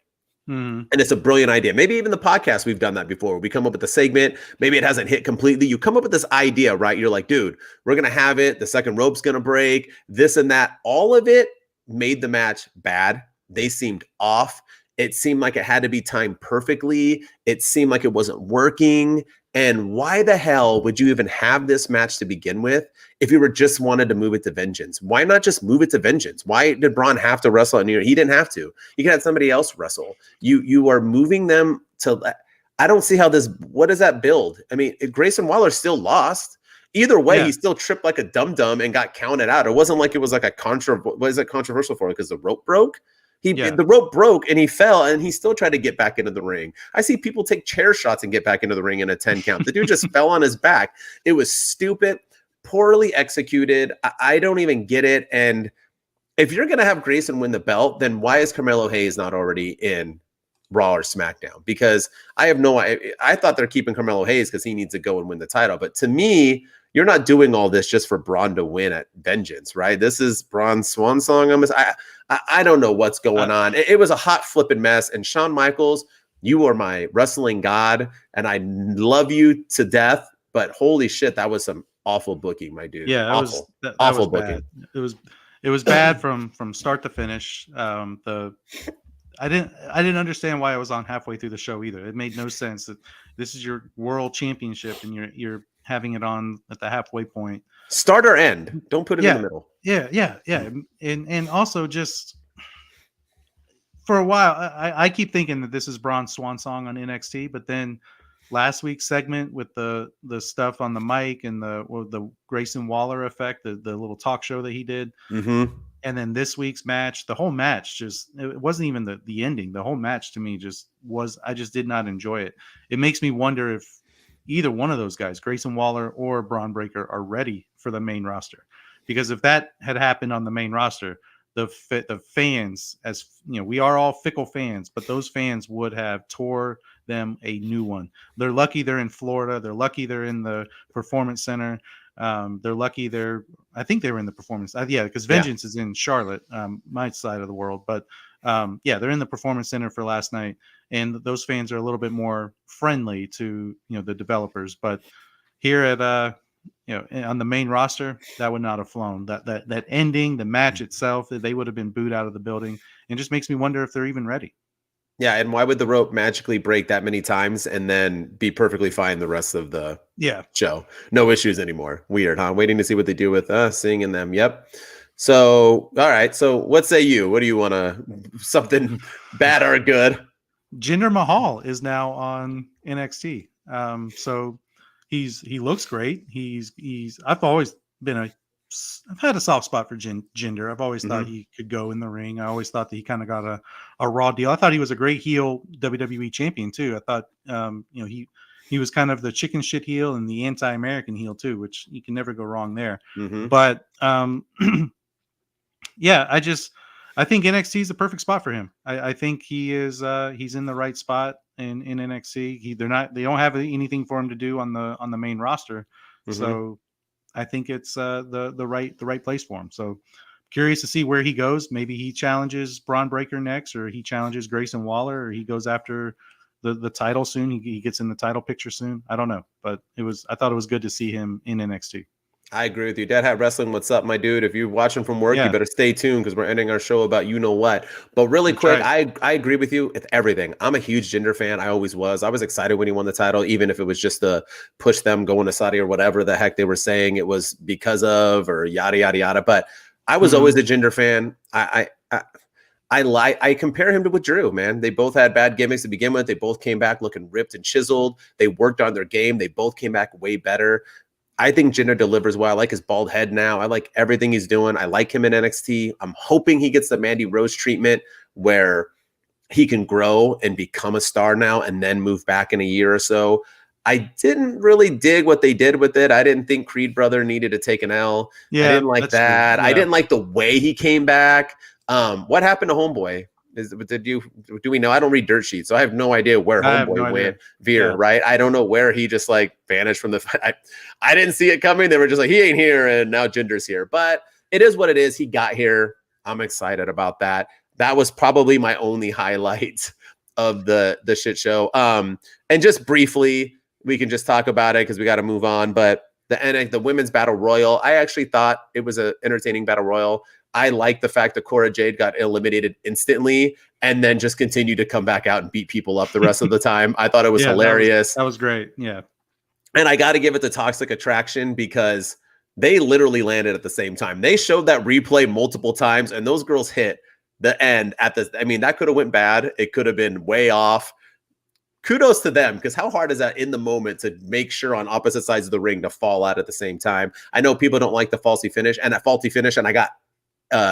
And it's a brilliant idea. Maybe even the podcast, we've done that before. We come up with a segment. Maybe it hasn't hit completely. You come up with this idea, right? You're like, dude, we're going to have it. The second rope's going to break, this and that. All of it made the match bad. They seemed off. It seemed like it had to be timed perfectly. It seemed like it wasn't working. And why the hell would you even have this match to begin with if you were just wanted to move it to Vengeance? Why not just move it to Vengeance? Why did Braun have to wrestle at New Year? He didn't have to. You could have somebody else wrestle. You are moving them to. I don't see how this. What does that build? I mean, Grayson Waller still lost. Either way, he still tripped like a dum-dum and got counted out. It wasn't like it was like what is it controversial for? Because the rope broke? The rope broke and he fell and he still tried to get back into the ring. I see people take chair shots and get back into the ring in a 10 count. The dude just fell on his back. It was stupid, poorly executed. I don't even get it. And if you're going to have Grayson win the belt, then why is Carmelo Hayes not already in Raw or SmackDown? Because I thought they're keeping Carmelo Hayes because he needs to go and win the title. But to me, you're not doing all this just for Braun to win at Vengeance, right? This is Braun's swan song. I don't know what's going on. It was a hot flipping mess. And Shawn Michaels, you are my wrestling god, and I love you to death. But holy shit, that was some awful booking, my dude. Yeah, awful, that awful was booking. Bad. It was bad from start to finish. I didn't understand why I was on halfway through the show either. It made no sense that this is your world championship and you're having it on at the halfway point. Start or end. Don't put it in the middle. Yeah. And also just for a while, I keep thinking that this is Braun's swan song on NXT, but then last week's segment with the stuff on the mic and the Grayson Waller effect, the little talk show that he did. Mm-hmm. And then this week's match, the whole match it wasn't even the ending. The whole match to me I just did not enjoy it. It makes me wonder if either one of those guys, Grayson Waller or Braun Breaker, are ready for the main roster. Because if that had happened on the main roster, the fans, as you know, we are all fickle fans, but those fans would have tore them a new one. They're lucky they're in Florida. They're lucky they're in the Performance Center. They're lucky I think they were in the Performance. Because Vengeance is in Charlotte, my side of the world. But they're in the Performance Center for last night, and those fans are a little bit more friendly to the developers. But here at on the main roster, that would not have flown. That ending, the match itself, they would have been booed out of the building, and just makes me wonder if they're even ready. Yeah, and why would the rope magically break that many times and then be perfectly fine the rest of the show? No issues anymore. Weird, huh? Waiting to see what they do with seeing them. Yep. So, all right. So, what say you? What do you want to? Something bad or good? Jinder Mahal is now on NXT. So he looks great. I've always been a I've had a soft spot for Jinder. I've always thought Mhm. he could go in the ring. I always thought that he kind of got a raw deal. I thought he was a great heel WWE champion too. I thought he was kind of the chicken shit heel and the anti-American heel too, which you can never go wrong there. Mhm. But yeah, I think NXT is the perfect spot for him. I think he's in the right spot in NXT. They don't have anything for him to do on the main roster, Mhm. so I think it's the right place for him. So curious to see where he goes. Maybe he challenges Braun Breaker next, or he challenges Grayson Waller, or he goes after the title soon. He gets in the title picture soon. I don't know, but I thought it was good to see him in NXT. I agree with you. Dad Hat Wrestling, what's up, my dude? If you're watching from work, you Yeah, better stay tuned because we're ending our show about you know what. But really that's quick, right. I agree with you with everything. I'm a huge Jinder fan. I always was. I was excited when he won the title, even if it was just to push them going to Saudi or whatever the heck they were saying it was because of, or yada yada yada. But I was Hmm. always a Jinder fan. I compare him to with Drew, man. They both had bad gimmicks to begin with. They both came back looking ripped and chiseled. They worked on their game. They both came back way better. I think Jinder delivers well. I like his bald head now. I like everything he's doing. I like him in NXT. I'm hoping he gets the Mandy Rose treatment where he can grow and become a star now and then move back in a year or so. I didn't really dig what they did with it. I didn't think Creed Brother needed to take an L. I Yeah, didn't like that's true. that. I Yeah, didn't like the way he came back. What happened to Homeboy? Do we know? I don't read dirt sheets, so I have no idea where I have no Homeboy idea. went. Veer, Yeah, right? I don't know where he just like vanished from the. I didn't see it coming. They were just like, he ain't here, and now Jinder's here. But it is what it is. He got here. I'm excited about that. That was probably my only highlight of the shit show. And just briefly, we can just talk about it because we got to move on. But the women's battle royal, I actually thought it was an entertaining battle royal. I like the fact that Cora Jade got eliminated instantly and then just continued to come back out and beat people up the rest of the time. I thought it was yeah, hilarious. that was great. Yeah, And I got to give it to Toxic Attraction because they literally landed at the same time. They showed that replay multiple times, and those girls hit the end at the. I mean, that could have went bad. It could have been way off. Kudos to them because how hard is that in the moment to make sure on opposite sides of the ring to fall out at the same time? I know people don't like the faulty finish, and I got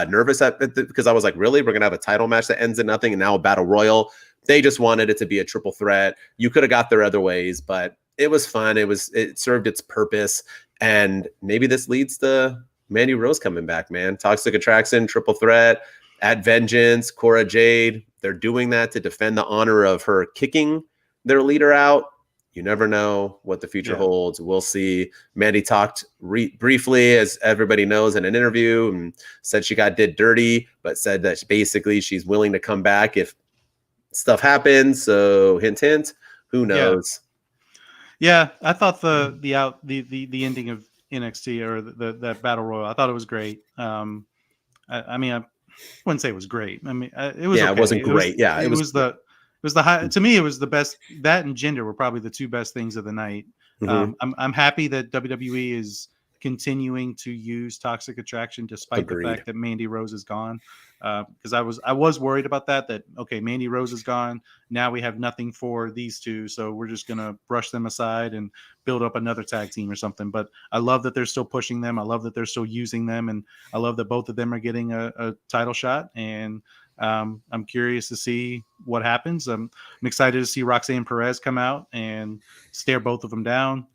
nervous because I was like, really, we're gonna have a title match that ends in nothing, and now a battle royal. They just wanted it to be a triple threat. You could have got there other ways, but it was fun. It served its purpose, and maybe this leads to Mandy Rose coming back. Man, Toxic Attraction, triple threat at Vengeance, Cora Jade. They're doing that to defend the honor of her kicking their leader out. You never know what the future yeah, holds. We'll see. Mandy talked briefly, as everybody knows, in an interview, and said she did dirty, but said that basically she's willing to come back if stuff happens. So hint, hint. Who yeah. knows? Yeah, I thought the ending of NXT or that battle royal. I thought it was great. I mean, I wouldn't say it was great. I mean, it was Yeah, it okay. wasn't great. Yeah, it It was. was the it was the high to me. It was the best. That and Jinder were probably the two best things of the night. Mhm. I'm happy that WWE is continuing to use Toxic Attraction despite the Agreed. fact that Mandy Rose is gone. Because I was worried about that okay, Mandy Rose is gone, now we have nothing for these two, so we're just gonna brush them aside and build up another tag team or something. But I love that they're still pushing them. I love that they're still using them, and I love that both of them are getting a title shot. And I'm curious to see what happens. I'm excited to see Roxanne Perez come out and stare both of them down.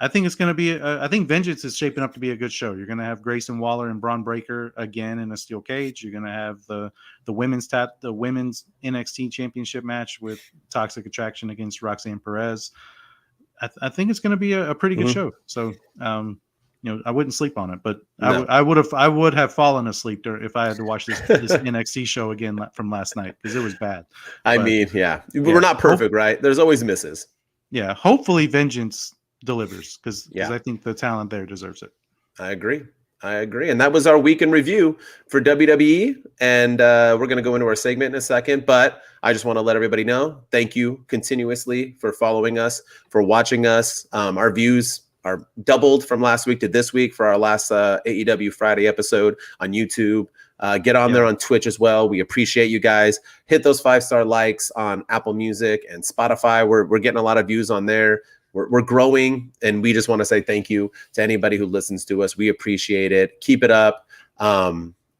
I think it's going to be. I think Vengeance is shaping up to be a good show. You're going to have Grayson Waller and Braun Breaker again in a steel cage. You're going to have the women's NXT Championship match with Toxic Attraction against Roxanne Perez. I think it's going to be a pretty good Mhm. show. So, I wouldn't sleep on it, but No. I would have fallen asleep if I had to watch this NXT show again from last night because it was bad. I But mean, yeah, we're yeah, not perfect, right? There's always misses. yeah, hopefully Vengeance delivers because Yeah. I think the talent there deserves it. I agree. I agree. And that was our week in review for WWE. And we're going to go into our segment in a second. But I just want to let everybody know, thank you continuously for following us, for watching us. Our views are doubled from last week to this week for our last AEW Friday episode on YouTube. Get on Yeah. there on Twitch as well. We appreciate you guys. Hit those 5-star likes on Apple Music and Spotify. We're getting a lot of views on there. we're growing, and we just want to say thank you to anybody who listens to us. We appreciate it. Keep it up.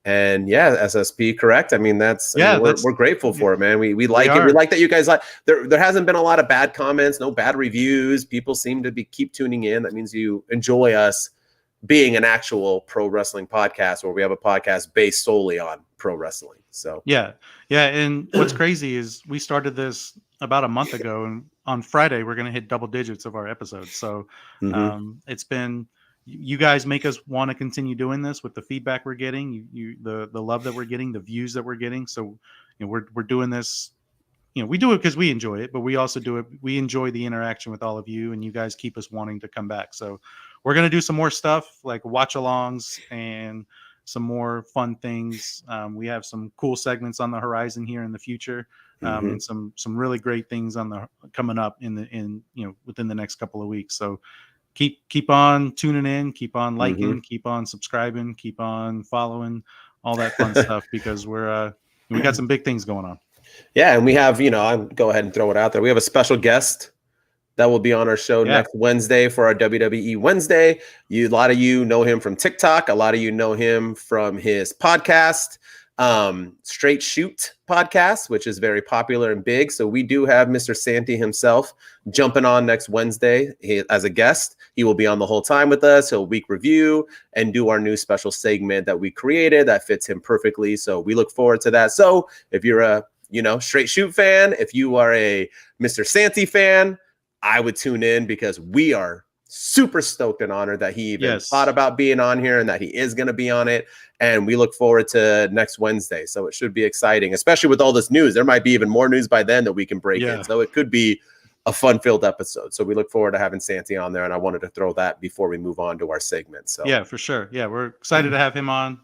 And yeah, SSP, correct. I mean, we're grateful for it, man. We like it. We like that you guys there hasn't been a lot of bad comments, no bad reviews. People seem to keep tuning in. That means you enjoy us being an actual pro wrestling podcast, where we have a podcast based solely on pro wrestling. So yeah. And what's crazy is we started this about a month ago, and on Friday we're going to hit double digits of our episodes. So it's been, you guys make us want to continue doing this with the feedback we're getting, the love that we're getting, the views that we're getting. So, we're doing this, we do it because we enjoy it, but we also do it. We enjoy the interaction with all of you, and you guys keep us wanting to come back. So we're going to do some more stuff like watch alongs and some more fun things. We have some cool segments on the horizon here in the future. And some really great things coming up in within the next couple of weeks. So keep on tuning in, keep on liking, keep on subscribing, keep on following, all that fun stuff, because we got some big things going on. Yeah, and we have, I'll go ahead and throw it out there. We have a special guest that will be on our show next Wednesday for our WWE Wednesday. A lot of you know him from TikTok. A lot of you know him from his podcast, Straight Shoot podcast, which is very popular and big. So we do have Mr. Santi himself jumping on next Wednesday as a guest. He will be on the whole time with us. He'll week review and do our new special segment that we created that fits him perfectly. So we look forward to that. So if you're a Straight Shoot fan, if you are a Mr. Santi fan, I would tune in, because we are super stoked and honored that he even thought about being on here and that he is going to be on it. And we look forward to next Wednesday. So it should be exciting, especially with all this news. There might be even more news by then that we can break in. So it could be a fun-filled episode. So we look forward to having Santi on there. And I wanted to throw that before we move on to our segment. So yeah, for sure. Yeah, we're excited to have him on.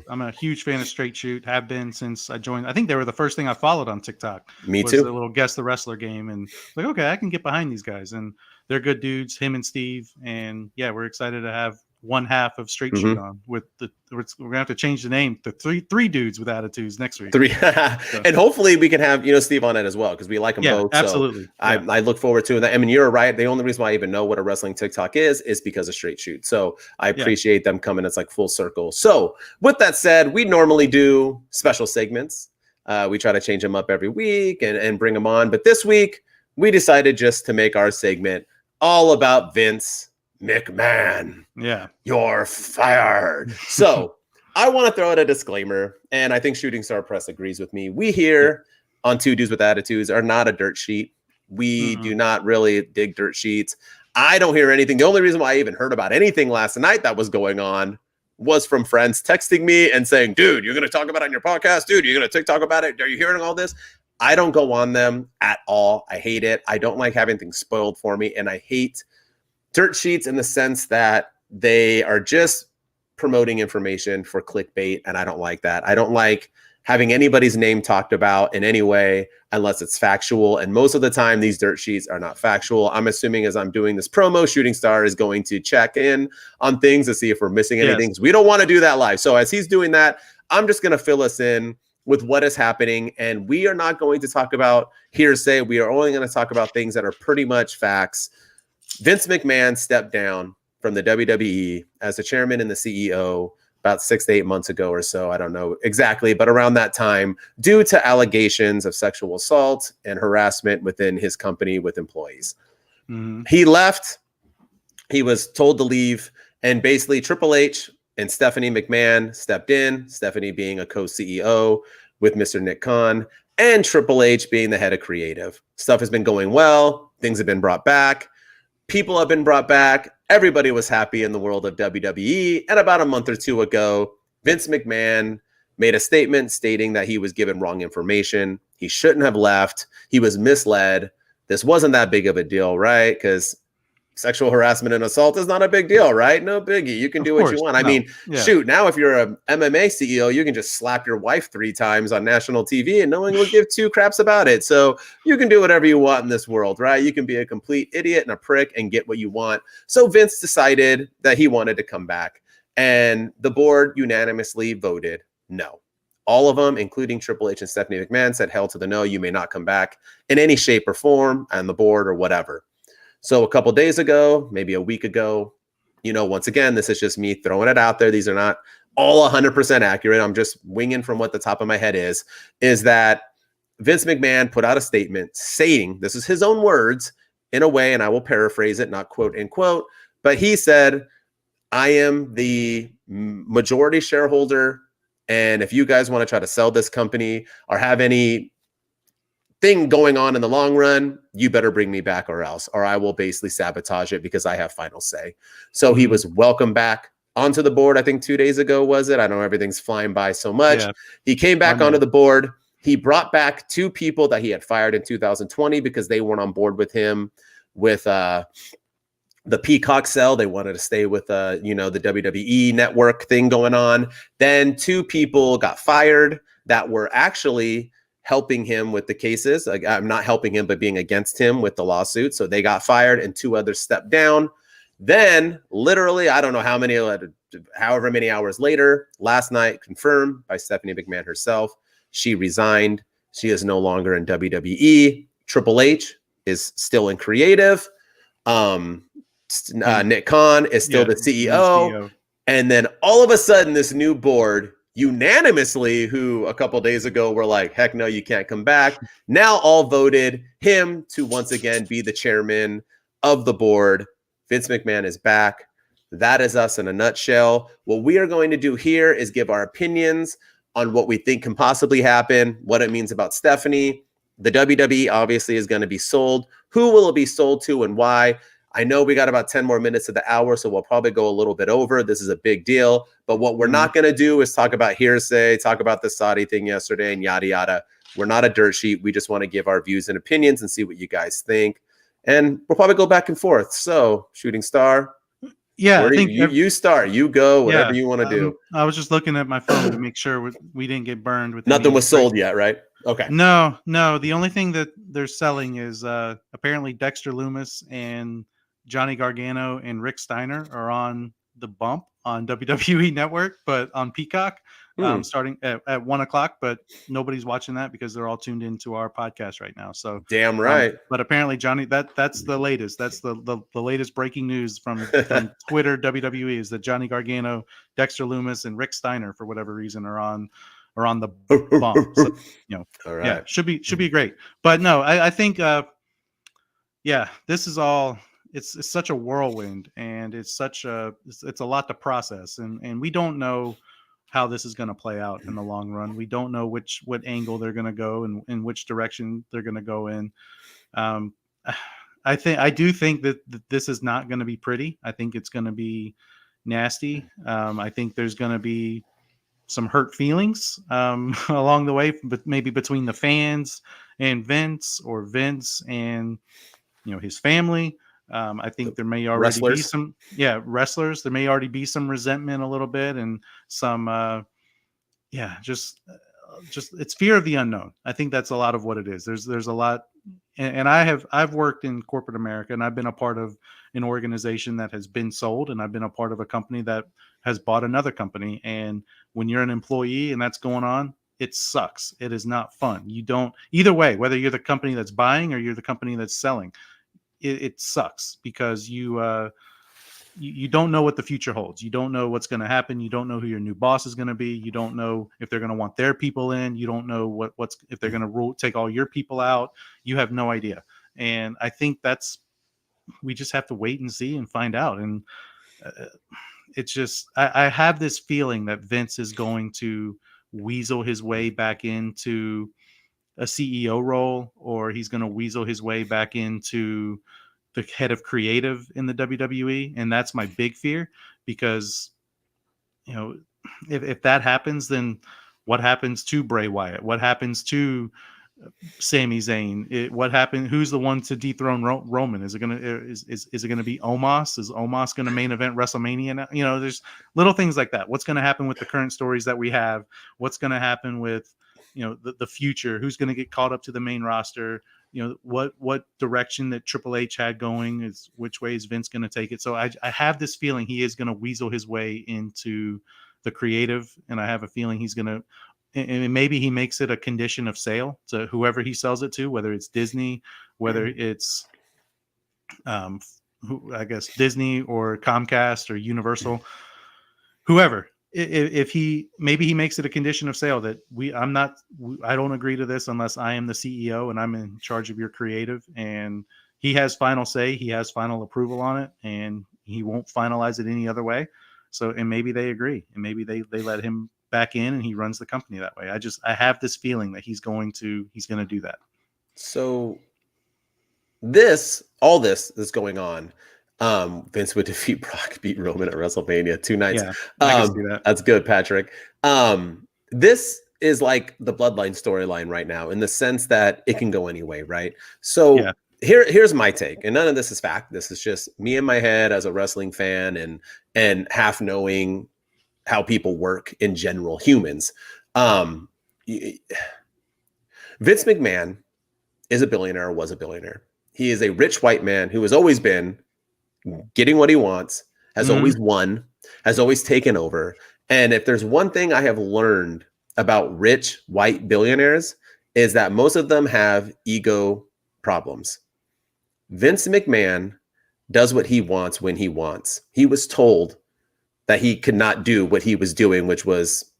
I'm a huge fan of Straight Shoot. Have been since I joined. I think they were the first thing I followed on TikTok. Me too. The little Guess the Wrestler game, and like, okay, I can get behind these guys, and they're good dudes. Him and Steve, and yeah, we're excited to have one half of Straight Shoot on. We're gonna have to change the name to three dudes with attitudes next week. And hopefully we can have Steve on it as well, because we like them both. Absolutely. So I look forward to that. I mean, you're right. The only reason why I even know what a wrestling TikTok is because of Straight Shoot. So I appreciate them coming. It's like full circle. So with that said, we normally do special segments. We try to change them up every week and bring them on. But this week we decided just to make our segment all about Vince McMahon. Yeah. You're fired. So I want to throw out a disclaimer, and I think Shooting Star Press agrees with me. We here on Two Dudes with Attitudes are not a dirt sheet. We do not really dig dirt sheets. I don't hear anything. The only reason why I even heard about anything last night that was going on was from friends texting me and saying, dude, you're going to talk about it on your podcast? Dude, you're going to TikTok about it? Are you hearing all this? I don't go on them at all. I hate it. I don't like having things spoiled for me, and I hate dirt sheets in the sense that they are just promoting information for clickbait, and I don't like that. I don't like having anybody's name talked about in any way unless it's factual, and most of the time these dirt sheets are not factual. I'm assuming as I'm doing this promo, Shooting Star is going to check in on things to see if we're missing anything. We don't want to do that live. So as he's doing that, I'm just going to fill us in with what is happening, and we are not going to talk about hearsay. We are only going to talk about things that are pretty much facts. Vince McMahon stepped down from the WWE as the chairman and the CEO about 6 to 8 months ago or so. I don't know exactly, but around that time, due to allegations of sexual assault and harassment within his company with employees. He left. He was told to leave, and basically Triple H and Stephanie McMahon stepped in, Stephanie being a co-CEO with Mr. Nick Khan, and Triple H being the head of creative. Stuff has been going well. Things have been brought back. People have been brought back. Everybody was happy in the world of WWE. And about a month or two ago, Vince McMahon made a statement stating that he was given wrong information. He shouldn't have left. He was misled. This wasn't that big of a deal, right? Because sexual harassment and assault is not a big deal, right? No biggie. You can do what you want. I mean, shoot, now if you're an MMA CEO, you can just slap your wife 3 times on national TV and no one will give 2 craps about it. So you can do whatever you want in this world, right? You can be a complete idiot and a prick and get what you want. So Vince decided that he wanted to come back, and the board unanimously voted no. All of them, including Triple H and Stephanie McMahon, said hell to the no. You may not come back in any shape or form on the board or whatever. So a couple days ago, maybe a week ago, once again, this is just me throwing it out there. These are not all 100% accurate. I'm just winging from what the top of my head is that Vince McMahon put out a statement saying, this is his own words in a way, and I will paraphrase it, not quote unquote, but he said, I am the majority shareholder. And if you guys want to try to sell this company or have any thing going on in the long run, you better bring me back or else, or I will basically sabotage it because I have final say. So he was welcomed back onto the board. I think 2 days ago, was it? I know everything's flying by so much. Yeah. He came back onto the board. He brought back 2 people that he had fired in 2020 because they weren't on board with him with the Peacock sell. They wanted to stay with the WWE network thing going on. Then 2 people got fired that were actually helping him with the cases. I'm not helping him, but being against him with the lawsuit. So they got fired and 2 others stepped down. Then literally, I don't know however many hours later, last night confirmed by Stephanie McMahon herself, she resigned. She is no longer in WWE. Triple H is still in creative. Nick Khan is still the CEO. And then all of a sudden, this new board unanimously, who a couple days ago were like, heck no, you can't come back, now all voted him to once again be the chairman of the board. Vince McMahon is back. That is us in a nutshell. What we are going to do here is give our opinions on what we think can possibly happen, what it means about Stephanie. The WWE obviously is going to be sold. Who will it be sold to and why? I know we got about 10 more minutes of the hour, so we'll probably go a little bit over. This is a big deal. But what we're not going to do is talk about hearsay, talk about the Saudi thing yesterday and yada, yada. We're not a dirt sheet. We just want to give our views and opinions and see what you guys think. And we'll probably go back and forth. So, Shooting Star. Yeah, I think you start. You go, whatever you want to do. I was just looking at my phone to make sure we didn't get burned with nothing was sold yet, right? Okay. No. The only thing that they're selling is apparently Dexter Lumis and Johnny Gargano and Rick Steiner are on the bump on WWE Network, but on Peacock, starting at 1:00. But nobody's watching that because they're all tuned into our podcast right now. So damn right. But apparently, Johnny, that's the latest. That's the latest breaking news from Twitter. WWE is that Johnny Gargano, Dexter Lumis, and Rick Steiner, for whatever reason, are on the bump. So, all right. Yeah, should be great. But no, I think this is all. It's such a whirlwind, and it's a lot to process, and we don't know how this is going to play out in the long run. We don't know what angle they're going to go and in which direction they're going to go in. I do think that this is not going to be pretty. I think it's going to be nasty. I think there's going to be some hurt feelings along the way, but maybe between the fans and Vince, or Vince and his family. I think there may already be some wrestlers. There may already be some resentment a little bit, and some just it's fear of the unknown. I think that's a lot of what it is. There's a lot, and I've worked in corporate America, and I've been a part of an organization that has been sold, and I've been a part of a company that has bought another company. And when you're an employee and that's going on, it sucks. It is not fun. You don't, either way, whether you're the company that's buying or you're the company that's selling, it sucks because you don't know what the future holds. You don't know what's going to happen. You don't know who your new boss is going to be. You don't know if they're going to want their people in. You don't know if they're going to take all your people out. You have no idea. And I think we just have to wait and see and find out. And it's just, I have this feeling that Vince is going to weasel his way back into a CEO role, or he's going to weasel his way back into the head of creative in the WWE. And that's my big fear, because, if that happens, then what happens to Bray Wyatt? What happens to Sami Zayn? What happened? Who's the one to dethrone Roman? Is it gonna is it gonna be Omos? Is Omos gonna main event WrestleMania now? There's little things like that. What's gonna happen with the current stories that we have? What's gonna happen with the future? Who's gonna get called up to the main roster? What direction that Triple H had going is, which way is Vince gonna take it? So I have this feeling he is gonna weasel his way into the creative, and I have a feeling he's gonna. And maybe he makes it a condition of sale to whoever he sells it to, whether it's Disney, whether it's who I guess Disney or Comcast or Universal, whoever. If he maybe he makes it a condition of sale that I don't agree to this unless I am the CEO and I'm in charge of your creative, and he has final say, he has final approval on it, and he won't finalize it any other way. So, and maybe they agree, and maybe they let him back in and he runs the company that way. I have this feeling that he's going to do that. So all this is going on. Vince would defeat Brock, beat Roman at WrestleMania 2 nights. Yeah, I can see that. That's good, Patrick. This is like the Bloodline storyline right now in the sense that it can go anyway, right? So Yeah. Here's my take, and none of this is fact. This is just me in my head as a wrestling fan and half knowing how people work in general, humans. Vince McMahon is a billionaire or was a billionaire. He is a rich white man who has always been getting what he wants, has always won, has always taken over. And if there's one thing I have learned about rich white billionaires is that most of them have ego problems. Vince McMahon does what he wants when he wants. He was told that he could not do what he was doing, which was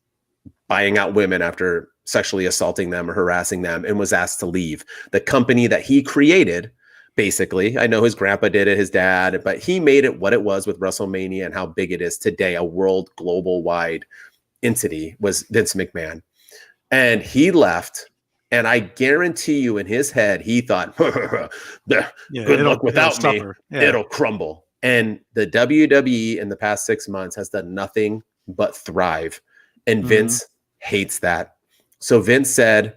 buying out women after sexually assaulting them or harassing them, and was asked to leave the company that he created. Basically, I know his grandpa did it, his dad, but he made it what it was with WrestleMania and how big it is today. A world, global wide entity was Vince McMahon. And he left. And I guarantee you in his head, he thought, good luck without me, it'll crumble. And the WWE in the past 6 months has done nothing but thrive. And Vince hates that. So Vince said,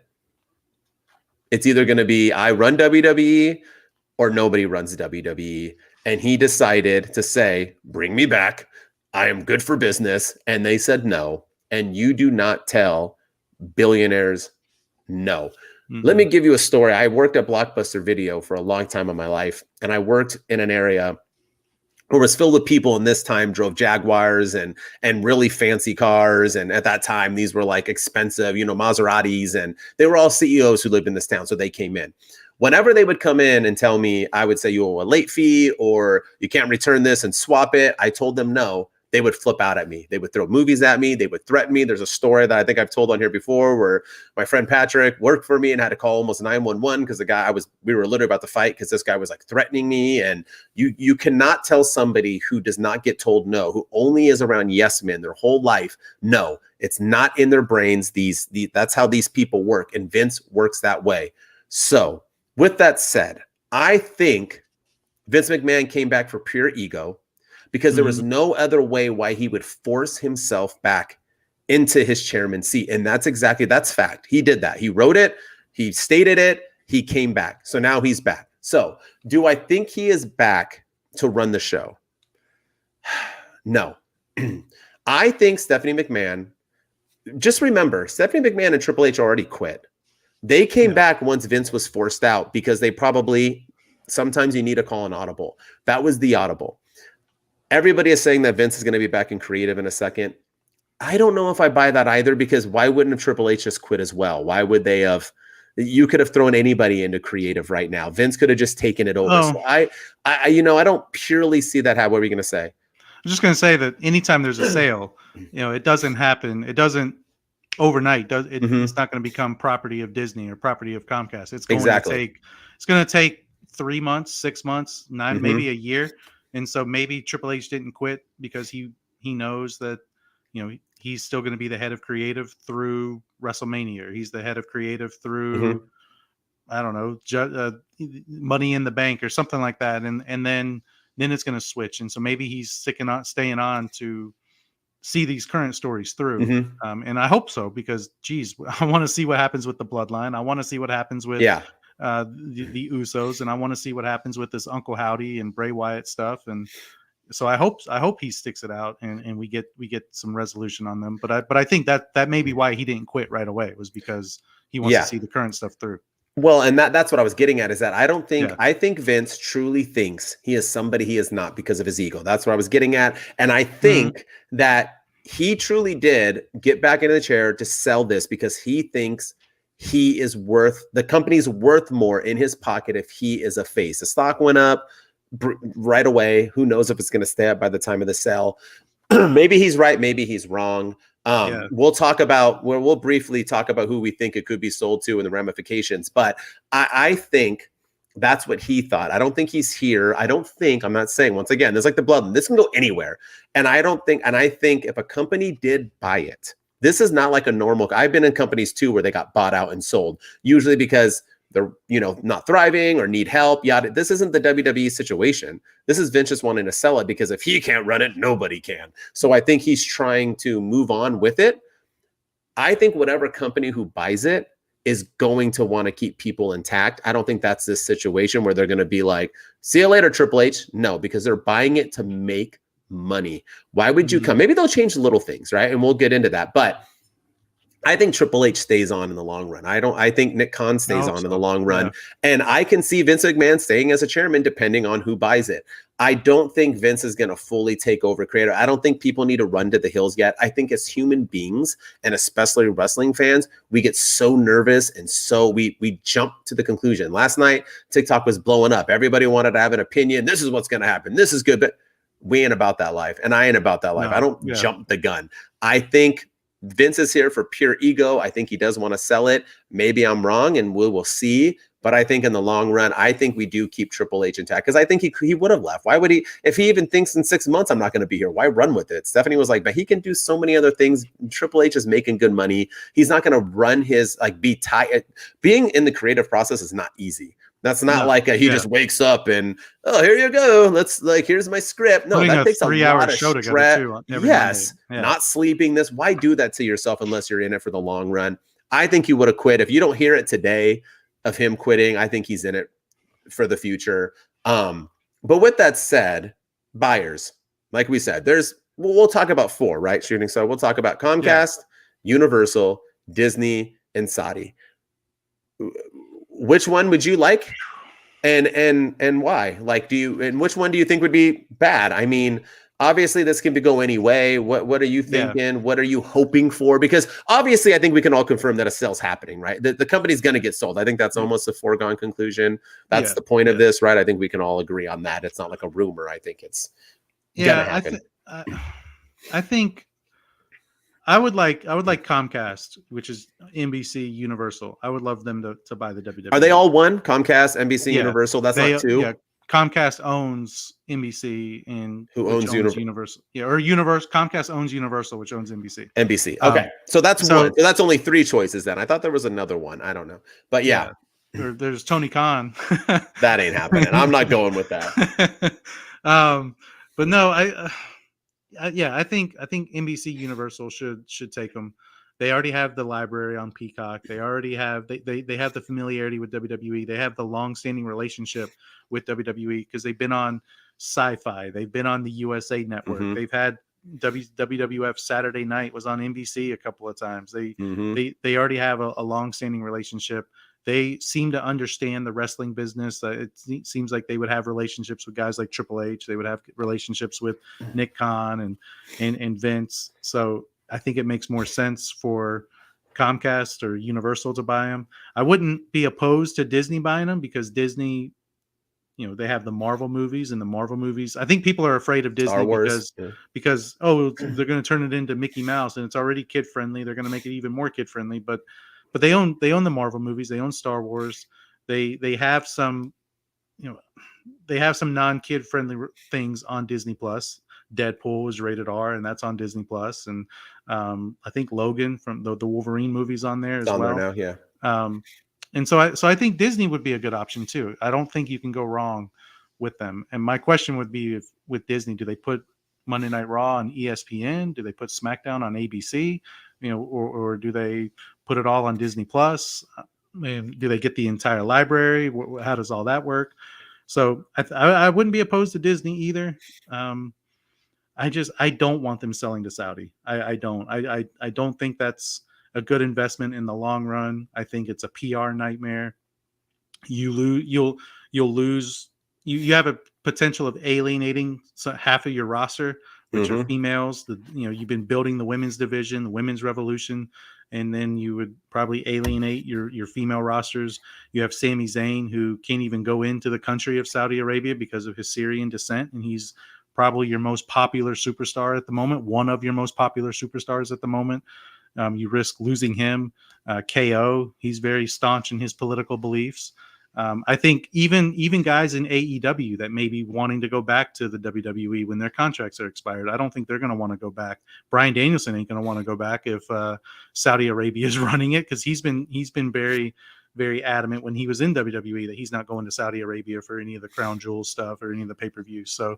it's either going to be I run WWE or nobody runs WWE. And he decided to say, bring me back. I am good for business. And they said no. And you do not tell billionaires no. Let me give you a story. I worked at Blockbuster Video for a long time in my life. And I worked in an area where it was filled with people, and this time drove Jaguars and really fancy cars. And at that time, these were like expensive, Maseratis, and they were all CEOs who lived in this town. So they came in. Whenever they would come in and tell me, I would say you owe a late fee or you can't return this and swap it. I told them no. They would flip out at me. They would throw movies at me. They would threaten me. There's a story that I think I've told on here before where my friend Patrick worked for me and had to call almost 911 because we were literally about to fight because this guy was like threatening me. And you cannot tell somebody who does not get told no, who only is around yes men their whole life, no. It's not in their brains. That's how these people work. And Vince works that way. So with that said, I think Vince McMahon came back for pure ego, because there was no other way why he would force himself back into his chairman seat. And that's fact. He did that. He wrote it. He stated it. He came back. So now he's back. So do I think he is back to run the show? No. I think Stephanie McMahon, just remember, Stephanie McMahon and Triple H already quit. They came back once Vince was forced out because sometimes you need to call an audible. That was the audible. Everybody is saying that Vince is going to be back in creative in a second. I don't know if I buy that either, because why wouldn't have Triple H just quit as well? Why would they have? You could have thrown anybody into creative right now. Vince could have just taken it over. So I don't purely see that. What were you going to say? I'm just going to say that anytime there's a sale, it doesn't happen. It doesn't overnight. It's not going to become property of Disney or property of Comcast. It's going to take 3 months, 6 months, maybe a year. And so maybe Triple H didn't quit because he knows that, he's still going to be the head of creative through WrestleMania. Or he's the head of creative through, I don't know, Money in the Bank or something like that. And then it's going to switch. And so maybe he's staying on to see these current stories through. And I hope so, because, geez, I want to see what happens with the Bloodline. I want to see what happens with the Usos, and I want to see what happens with this Uncle Howdy and Bray Wyatt stuff. And so I hope he sticks it out and we get some resolution on them. But I think that may be why he didn't quit right away, was because he wants to see the current stuff through. Well, and that's what I was getting at, is that I think Vince truly thinks he is somebody he is not because of his ego. That's what I was getting at. And I think that he truly did get back into the chair to sell this because he thinks the company's worth more in his pocket if he is a face. The stock went up, right away. Who knows if it's going to stay up by the time of the sale? Maybe he's right. Maybe he's wrong. Yeah. We'll briefly talk about who we think it could be sold to and the ramifications. But I think that's what he thought. I don't think he's here. I'm not saying, once again, there's like the blood. This can go anywhere. And I think if a company did buy it, this is not like a normal. I've been in companies too where they got bought out and sold, usually because they're, not thriving or need help. Yada. This isn't the WWE situation. This is Vince just wanting to sell it because if he can't run it, nobody can. So I think he's trying to move on with it. I think whatever company who buys it is going to want to keep people intact. I don't think that's this situation where they're going to be like, see you later, Triple H. No, because they're buying it to make money. Why would you come? Maybe they'll change little things, right? And we'll get into that. But I think Triple H stays on in the long run. I think Nick Khan stays on in the long run. Yeah. And I can see Vince McMahon staying as a chairman depending on who buys it. I don't think Vince is going to fully take over creator. I don't think people need to run to the hills yet. I think as human beings, and especially wrestling fans, we get so nervous and so we jump to the conclusion. Last night, TikTok was blowing up. Everybody wanted to have an opinion. This is what's going to happen. This is good. But we ain't about that life. And I ain't about that life. No, I don't jump the gun. I think Vince is here for pure ego. I think he does want to sell it. Maybe I'm wrong, and we will see. But I think in the long run, I think we do keep Triple H intact because I think he would have left. Why would he? If he even thinks in 6 months I'm not going to be here, why run with it? Stephanie was like, but he can do so many other things. Triple H is making good money. He's not going to run his be tight. Being in the creative process is not easy. That's not he just wakes up and, oh, here you go. Here's my script. No, that takes a 3-hour show together too. Yes. Not sleeping this. Why do that to yourself unless you're in it for the long run? I think he would have quit. If you don't hear it today of him quitting, I think he's in it for the future. But with that said, buyers, like we said, we'll talk about 4, right? Shooting. So we'll talk about Comcast, Universal, Disney, and Saudi. Which one would you like, and why? And which one do you think would be bad? I mean, obviously this can go any way. What are you thinking? Yeah. What are you hoping for? Because obviously I think we can all confirm that a sale's happening, right? The company's going to get sold. I think that's almost a foregone conclusion. That's the point of this, right? I think we can all agree on that. It's not like a rumor. I think it's gonna happen. I think I would like Comcast, which is NBC Universal. I would love them to buy the WWE. Are they all one? Comcast, NBC, Universal? That's not 2? Yeah. Comcast owns NBC and who owns Universal? Yeah, or Universal. Comcast owns Universal, which owns NBC. NBC. Okay, so that's one. So that's only 3 choices then. I thought there was another one. I don't know, but yeah. There's Tony Khan. That ain't happening. I'm not going with that. But no, I think NBC Universal should take them. They already have the library on Peacock. They already have they have the familiarity with WWE. They have the long-standing relationship with WWE because they've been on Sci-Fi. They've been on the USA Network. Mm-hmm. They've had WWF Saturday Night was on NBC a couple of times. They already have a long-standing relationship. They seem to understand the wrestling business. It seems like they would have relationships with guys like Triple H. They would have relationships with Nick Khan and Vince. So I think it makes more sense for Comcast or Universal to buy them. I wouldn't be opposed to Disney buying them because Disney, they have the Marvel movies, and the Marvel movies. I think people are afraid of Disney because they're going to turn it into Mickey Mouse, and it's already kid friendly. They're going to make it even more kid friendly, but they own the Marvel movies. They own Star Wars. They have some, they have some non-kid friendly things on Disney Plus. Deadpool is rated R, and that's on Disney Plus. And I think Logan from the Wolverine movies on there as well. There now, yeah. And so I think Disney would be a good option too. I don't think you can go wrong with them. And my question would be, with Disney, do they put Monday Night Raw on ESPN? Do they put SmackDown on ABC? Or do they put it all on Disney Plus? Do they get the entire library? How does all that work? So I wouldn't be opposed to Disney either. I don't want them selling to Saudi. I don't think that's a good investment in the long run. I think it's a PR nightmare. You'll lose. You have a potential of alienating half of your roster, which are females. You've been building the women's division, the women's revolution, and then you would probably alienate your female rosters. You have Sami Zayn, who can't even go into the country of Saudi Arabia because of his Syrian descent, and he's probably your most popular superstar at the moment, one of your most popular superstars at the moment. You risk losing him. KO, he's very staunch in his political beliefs. I think even guys in AEW that may be wanting to go back to the WWE when their contracts are expired, I don't think they're going to want to go back. Bryan Danielson ain't going to want to go back if Saudi Arabia is running it, because he's been very, very adamant when he was in WWE that he's not going to Saudi Arabia for any of the crown jewel stuff or any of the pay-per-views. So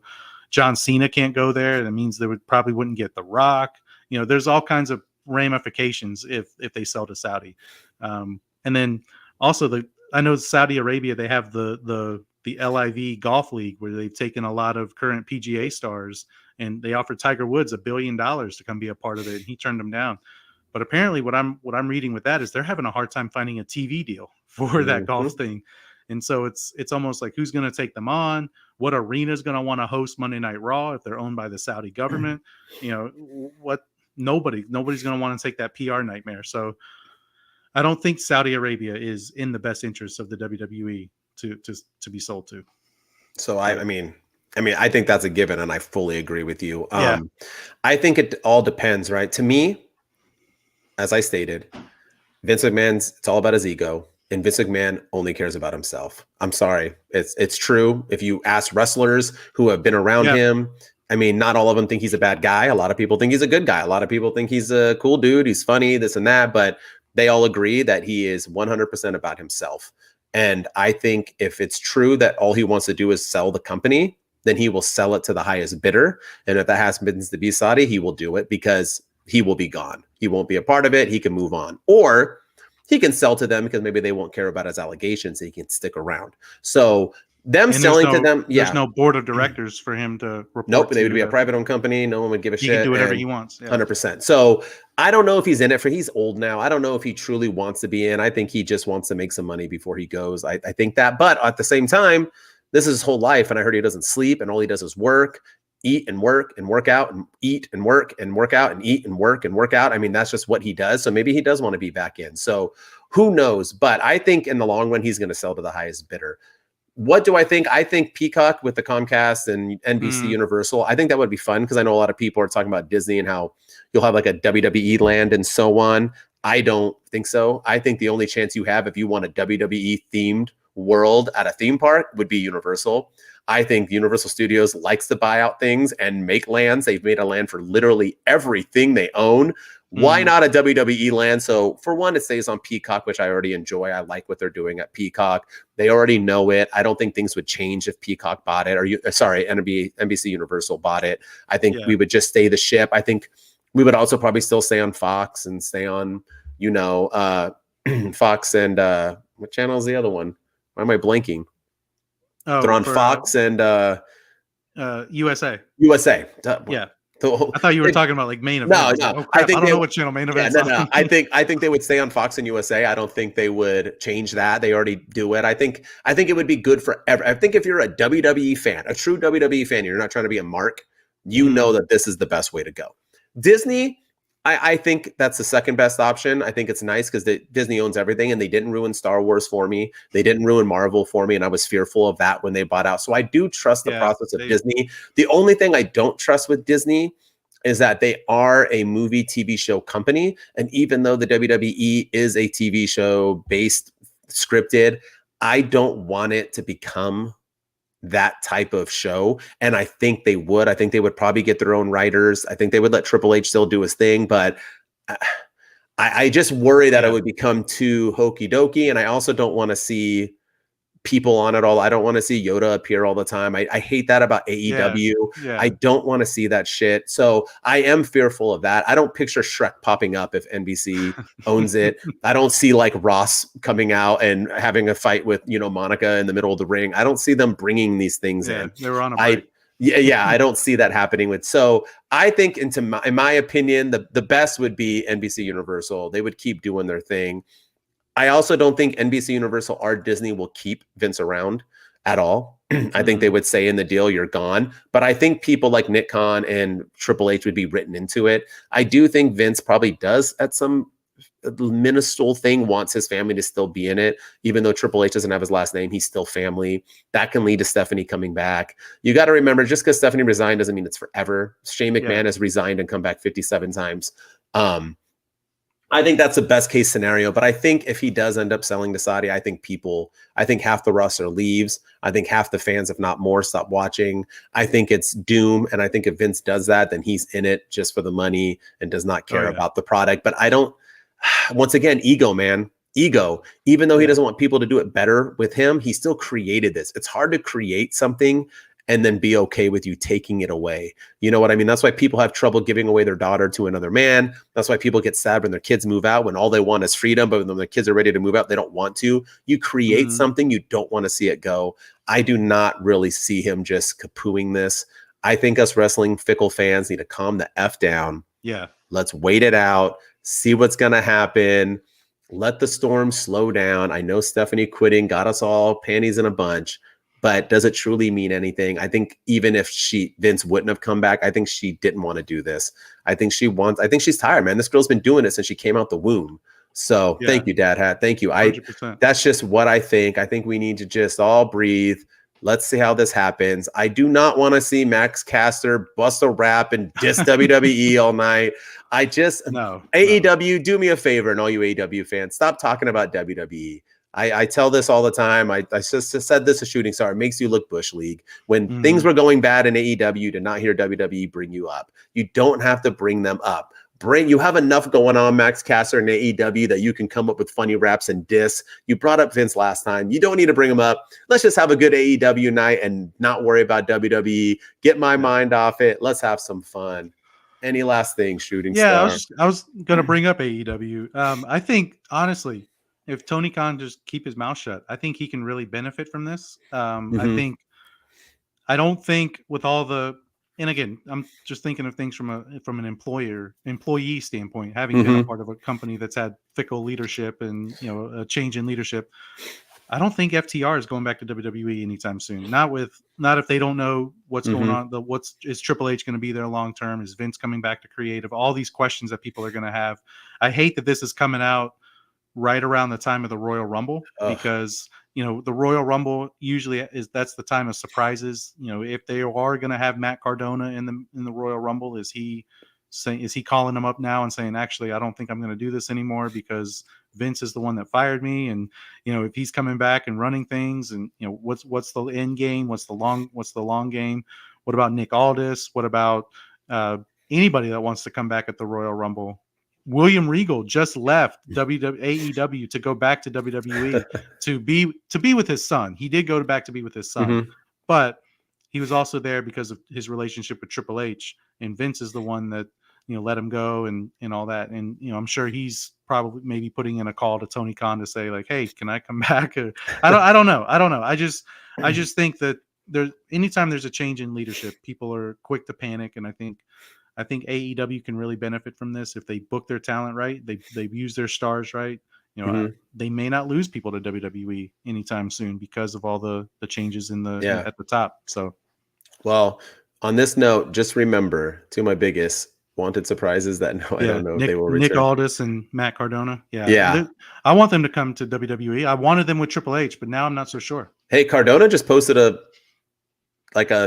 John Cena can't go there. That means they probably wouldn't get The Rock. There's all kinds of ramifications if they sell to Saudi. And then also I know Saudi Arabia, they have the LIV Golf League, where they've taken a lot of current PGA stars, and they offered Tiger Woods $1 billion to come be a part of it, and he turned them down. But apparently what I'm reading with that is they're having a hard time finding a TV deal for that golf thing. And so it's almost like, who's going to take them on? What arena is going to want to host Monday Night Raw if they're owned by the Saudi government? Nobody's going to want to take that PR nightmare. So I don't think Saudi Arabia is in the best interest of the WWE to be sold to. So I mean, I think that's a given, and I fully agree with you. Yeah. I think it all depends, right? To me, as I stated, Vince McMahon's, it's all about his ego, and Vince McMahon only cares about himself. I'm sorry. It's true. If you ask wrestlers who have been around him, I mean, not all of them think he's a bad guy. A lot of people think he's a good guy. A lot of people think he's a cool dude. He's funny, this and that, but they all agree that he is 100% about himself. And I think if it's true that all he wants to do is sell the company, then he will sell it to the highest bidder. And if that happens to be Saudi, he will do it, because he will be gone. He won't be a part of it. He can move on. Or he can sell to them because maybe they won't care about his allegations. He can stick around. So them selling to them, there's no board of directors for him to report. Nope, they would be a private owned company. No one would give a shit. He can do whatever he wants. 100%. So I don't know if he's in it he's old now. I don't know if he truly wants to be in. I think he just wants to make some money before he goes. I think that. But at the same time, this is his whole life. And I heard he doesn't sleep, and all he does is work, eat and work and work out, and eat and work and work out, and eat and work out. I mean, that's just what he does. So maybe he does want to be back in. So who knows? But I think in the long run, he's going to sell to the highest bidder. What do I think? I think Peacock with the Comcast and NBC Universal, I think that would be fun, because I know a lot of people are talking about Disney and how you'll have like a WWE land and so on. I don't think so. I think the only chance you have if you want a WWE themed world at a theme park would be Universal. I think Universal Studios likes to buy out things and make lands. They've made a land for literally everything they own. Why not a WWE land? So for one, it stays on Peacock, which I already enjoy. I like what they're doing at Peacock. They already know it. I don't think things would change if Peacock bought it, or NBC Universal bought it. I think we would just stay the ship. I think we would also probably still stay on Fox and stay on, Fox and what channel is the other one? Why am I blanking? Oh, they're on Fox and USA. USA. Yeah. I thought you were talking about like main event. No. Oh, I don't know what channel main event. No. I think they would stay on Fox and USA. I don't think they would change that. They already do it. I think it would be good for I think if you're a WWE fan, a true WWE fan, you're not trying to be a mark, know that this is the best way to go. Disney, I think that's the second best option. I think it's nice because Disney owns everything, and they didn't ruin Star Wars for me. They didn't ruin Marvel for me, and I was fearful of that when they bought out. So I do trust the process of Disney. The only thing I don't trust with Disney is that they are a movie TV show company. And even though the WWE is a TV show based scripted, I don't want it to become that type of show. And I think they would. I think they would probably get their own writers. I think they would let Triple H still do his thing, but I just worry that it would become too hokey dokey. And I also don't want to see people on it all. I don't want to see Yoda appear all the time. I hate that about AEW. Yeah. I don't want to see that shit. So I am fearful of that. I don't picture Shrek popping up if NBC owns it. I don't see like Ross coming out and having a fight with, Monica in the middle of the ring. I don't see them bringing these things in. They were on a break. I don't see that happening so I think in my opinion, the best would be NBC Universal. They would keep doing their thing. I also don't think NBC Universal or Disney will keep Vince around at all. I think they would say in the deal, you're gone. But I think people like Nick Khan and Triple H would be written into it. I do think Vince probably does at some minuscule thing wants his family to still be in it. Even though Triple H doesn't have his last name, he's still family. That can lead to Stephanie coming back. You got to remember, just because Stephanie resigned doesn't mean it's forever. Shane McMahon has resigned and come back 57 times. I think that's the best case scenario. But I think if he does end up selling to Saudi, I think half the roster leaves. I think half the fans, if not more, stop watching. I think it's doom. And I think if Vince does that, then he's in it just for the money and does not care about the product. But I don't, once again, ego, man. Ego. Even though he doesn't want people to do it better with him, he still created this. It's hard to create something and then be okay with you taking it away. You know what I mean? That's why people have trouble giving away their daughter to another man. That's why people get sad when their kids move out, when all they want is freedom, but when their kids are ready to move out, they don't want to. You create something, you don't want to see it go. I do not really see him just kapooing this. I think us wrestling fickle fans need to calm the F down. Yeah. Let's wait it out, see what's going to happen. Let the storm slow down. I know Stephanie quitting got us all panties in a bunch. But does it truly mean anything? I think even if Vince wouldn't have come back, I think she didn't want to do this. I think she's tired, man. This girl's been doing it since she came out the womb. So thank you, Dad Hat. Thank you. 100%. That's just what I think. I think we need to just all breathe. Let's see how this happens. I do not want to see Max Caster bust a rap and diss WWE all night. AEW, do me a favor, and all you AEW fans, stop talking about WWE. I tell this all the time. I just said this a shooting star. It makes you look Bush League. When things were going bad in AEW, to not hear WWE bring you up. You don't have to bring them up. You have enough going on, Max Caster and AEW, that you can come up with funny raps and diss. You brought up Vince last time. You don't need to bring him up. Let's just have a good AEW night and not worry about WWE. Get my mind off it. Let's have some fun. Any last thing, shooting star? I was going to bring up AEW. I think, honestly, if Tony Khan just keep his mouth shut, I think he can really benefit from this. I don't think with all the, and again, I'm just thinking of things from an employee standpoint, having been a part of a company that's had fickle leadership and, a change in leadership. I don't think FTR is going back to WWE anytime soon. Not if they don't know what's going on. Is Triple H going to be there long term? Is Vince coming back to creative? All these questions that people are going to have. I hate that this is coming out right around the time of the Royal Rumble, because the Royal Rumble usually that's the time of surprises. If they are going to have Matt Cardona in the Royal Rumble, is he calling them up now and saying, actually, I don't think I'm going to do this anymore because Vince is the one that fired me? And if he's coming back and running things, and what's the end game, what's the long game? What about Nick Aldis? What about anybody that wants to come back at the Royal Rumble? William Regal just left AEW to go back to WWE to be with his son. He did go back to be with his son, but he was also there because of his relationship with Triple H, and Vince is the one that let him go and all that. And I'm sure he's probably maybe putting in a call to Tony Khan to say, like, hey, can I come back? I don't know. I just think that anytime there's a change in leadership, people are quick to panic, and I think AEW can really benefit from this if they book their talent right. They've used their stars right. They may not lose people to WWE anytime soon because of all the changes at the top. So, well, on this note, just remember two of my biggest wanted surprises that I don't know if they will return. Nick Aldis and Matt Cardona. Yeah. I want them to come to WWE. I wanted them with Triple H, but now I'm not so sure. Hey, Cardona just posted a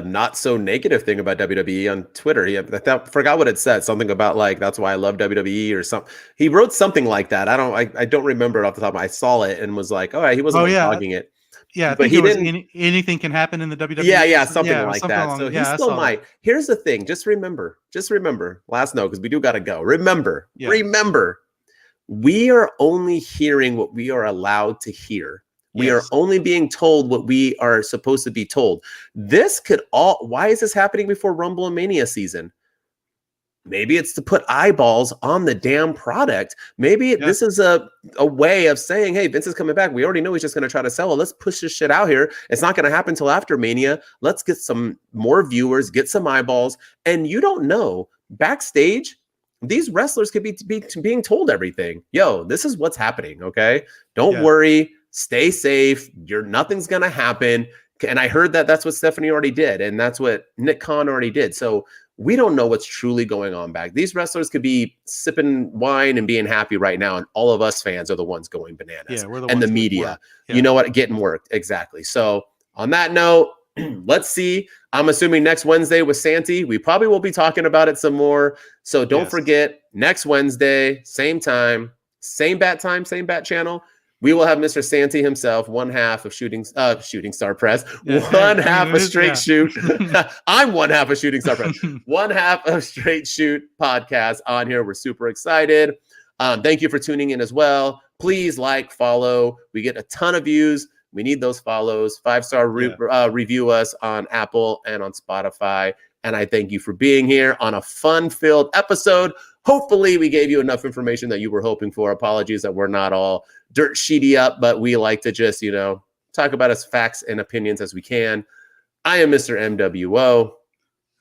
not so negative thing about WWE on Twitter. I forgot what it said. Something about like, that's why I love WWE or something. He wrote something like that. I don't remember it off the top of my head. I saw it and was like, all right, he wasn't blogging it. Yeah, but he didn't. Anything can happen in the WWE. Yeah, something like that. So he still might. Here's the thing. Just remember. Last note, because we do got to go. Remember. We are only hearing what we are allowed to hear. We are only being told what we are supposed to be told. Why is this happening before Rumble and Mania season? Maybe it's to put eyeballs on the damn product. Maybe this is a way of saying, hey, Vince is coming back. We already know he's just going to try to sell it. Let's push this shit out here. It's not going to happen until after Mania. Let's get some more viewers, get some eyeballs. And you don't know, backstage, these wrestlers could be being told everything. Yo, this is what's happening, okay? Don't worry. Stay safe. Nothing's going to happen. And I heard that's what Stephanie already did. And that's what Nick Khan already did. So we don't know what's truly going on back. These wrestlers could be sipping wine and being happy right now, and all of us fans are the ones going bananas. Yeah, we're the and ones the media. worked. Yeah. You know what? Getting worked. Exactly. So on that note, let's see. I'm assuming next Wednesday with Santi, we probably will be talking about it some more. So don't forget, next Wednesday, same time, same bat time, same bat channel. We will have Mr. Santi himself, one half of Shooting Star Press, one half of Straight Shoot. I'm one half of Shooting Star Press, one half of Straight Shoot podcast on here. We're super excited. Thank you for tuning in as well. Please like, follow. We get a ton of views. We need those follows. 5-star review us on Apple and on Spotify. And I thank you for being here on a fun-filled episode. Hopefully, we gave you enough information that you were hoping for. Apologies that we're not all dirt sheety up, but we like to just, talk about as facts and opinions as we can. I am Mr. MWO.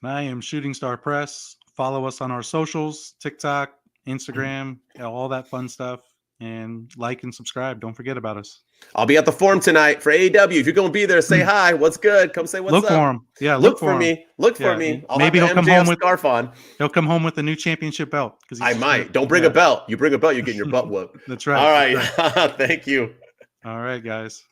And I am Shooting Star Press. Follow us on our socials, TikTok, Instagram, all that fun stuff. And like and subscribe. Don't forget about us. I'll be at the forum tonight for AEW. If you're going to be there, say hi. What's good? Come say what's up. Look for him. Yeah, look for me. Look for me. Maybe he'll come home with scarf on. He'll come home with a new championship belt. I might. Don't bring a belt. You bring a belt, you're getting your butt whooped. That's right. All right. Thank you. All right, guys.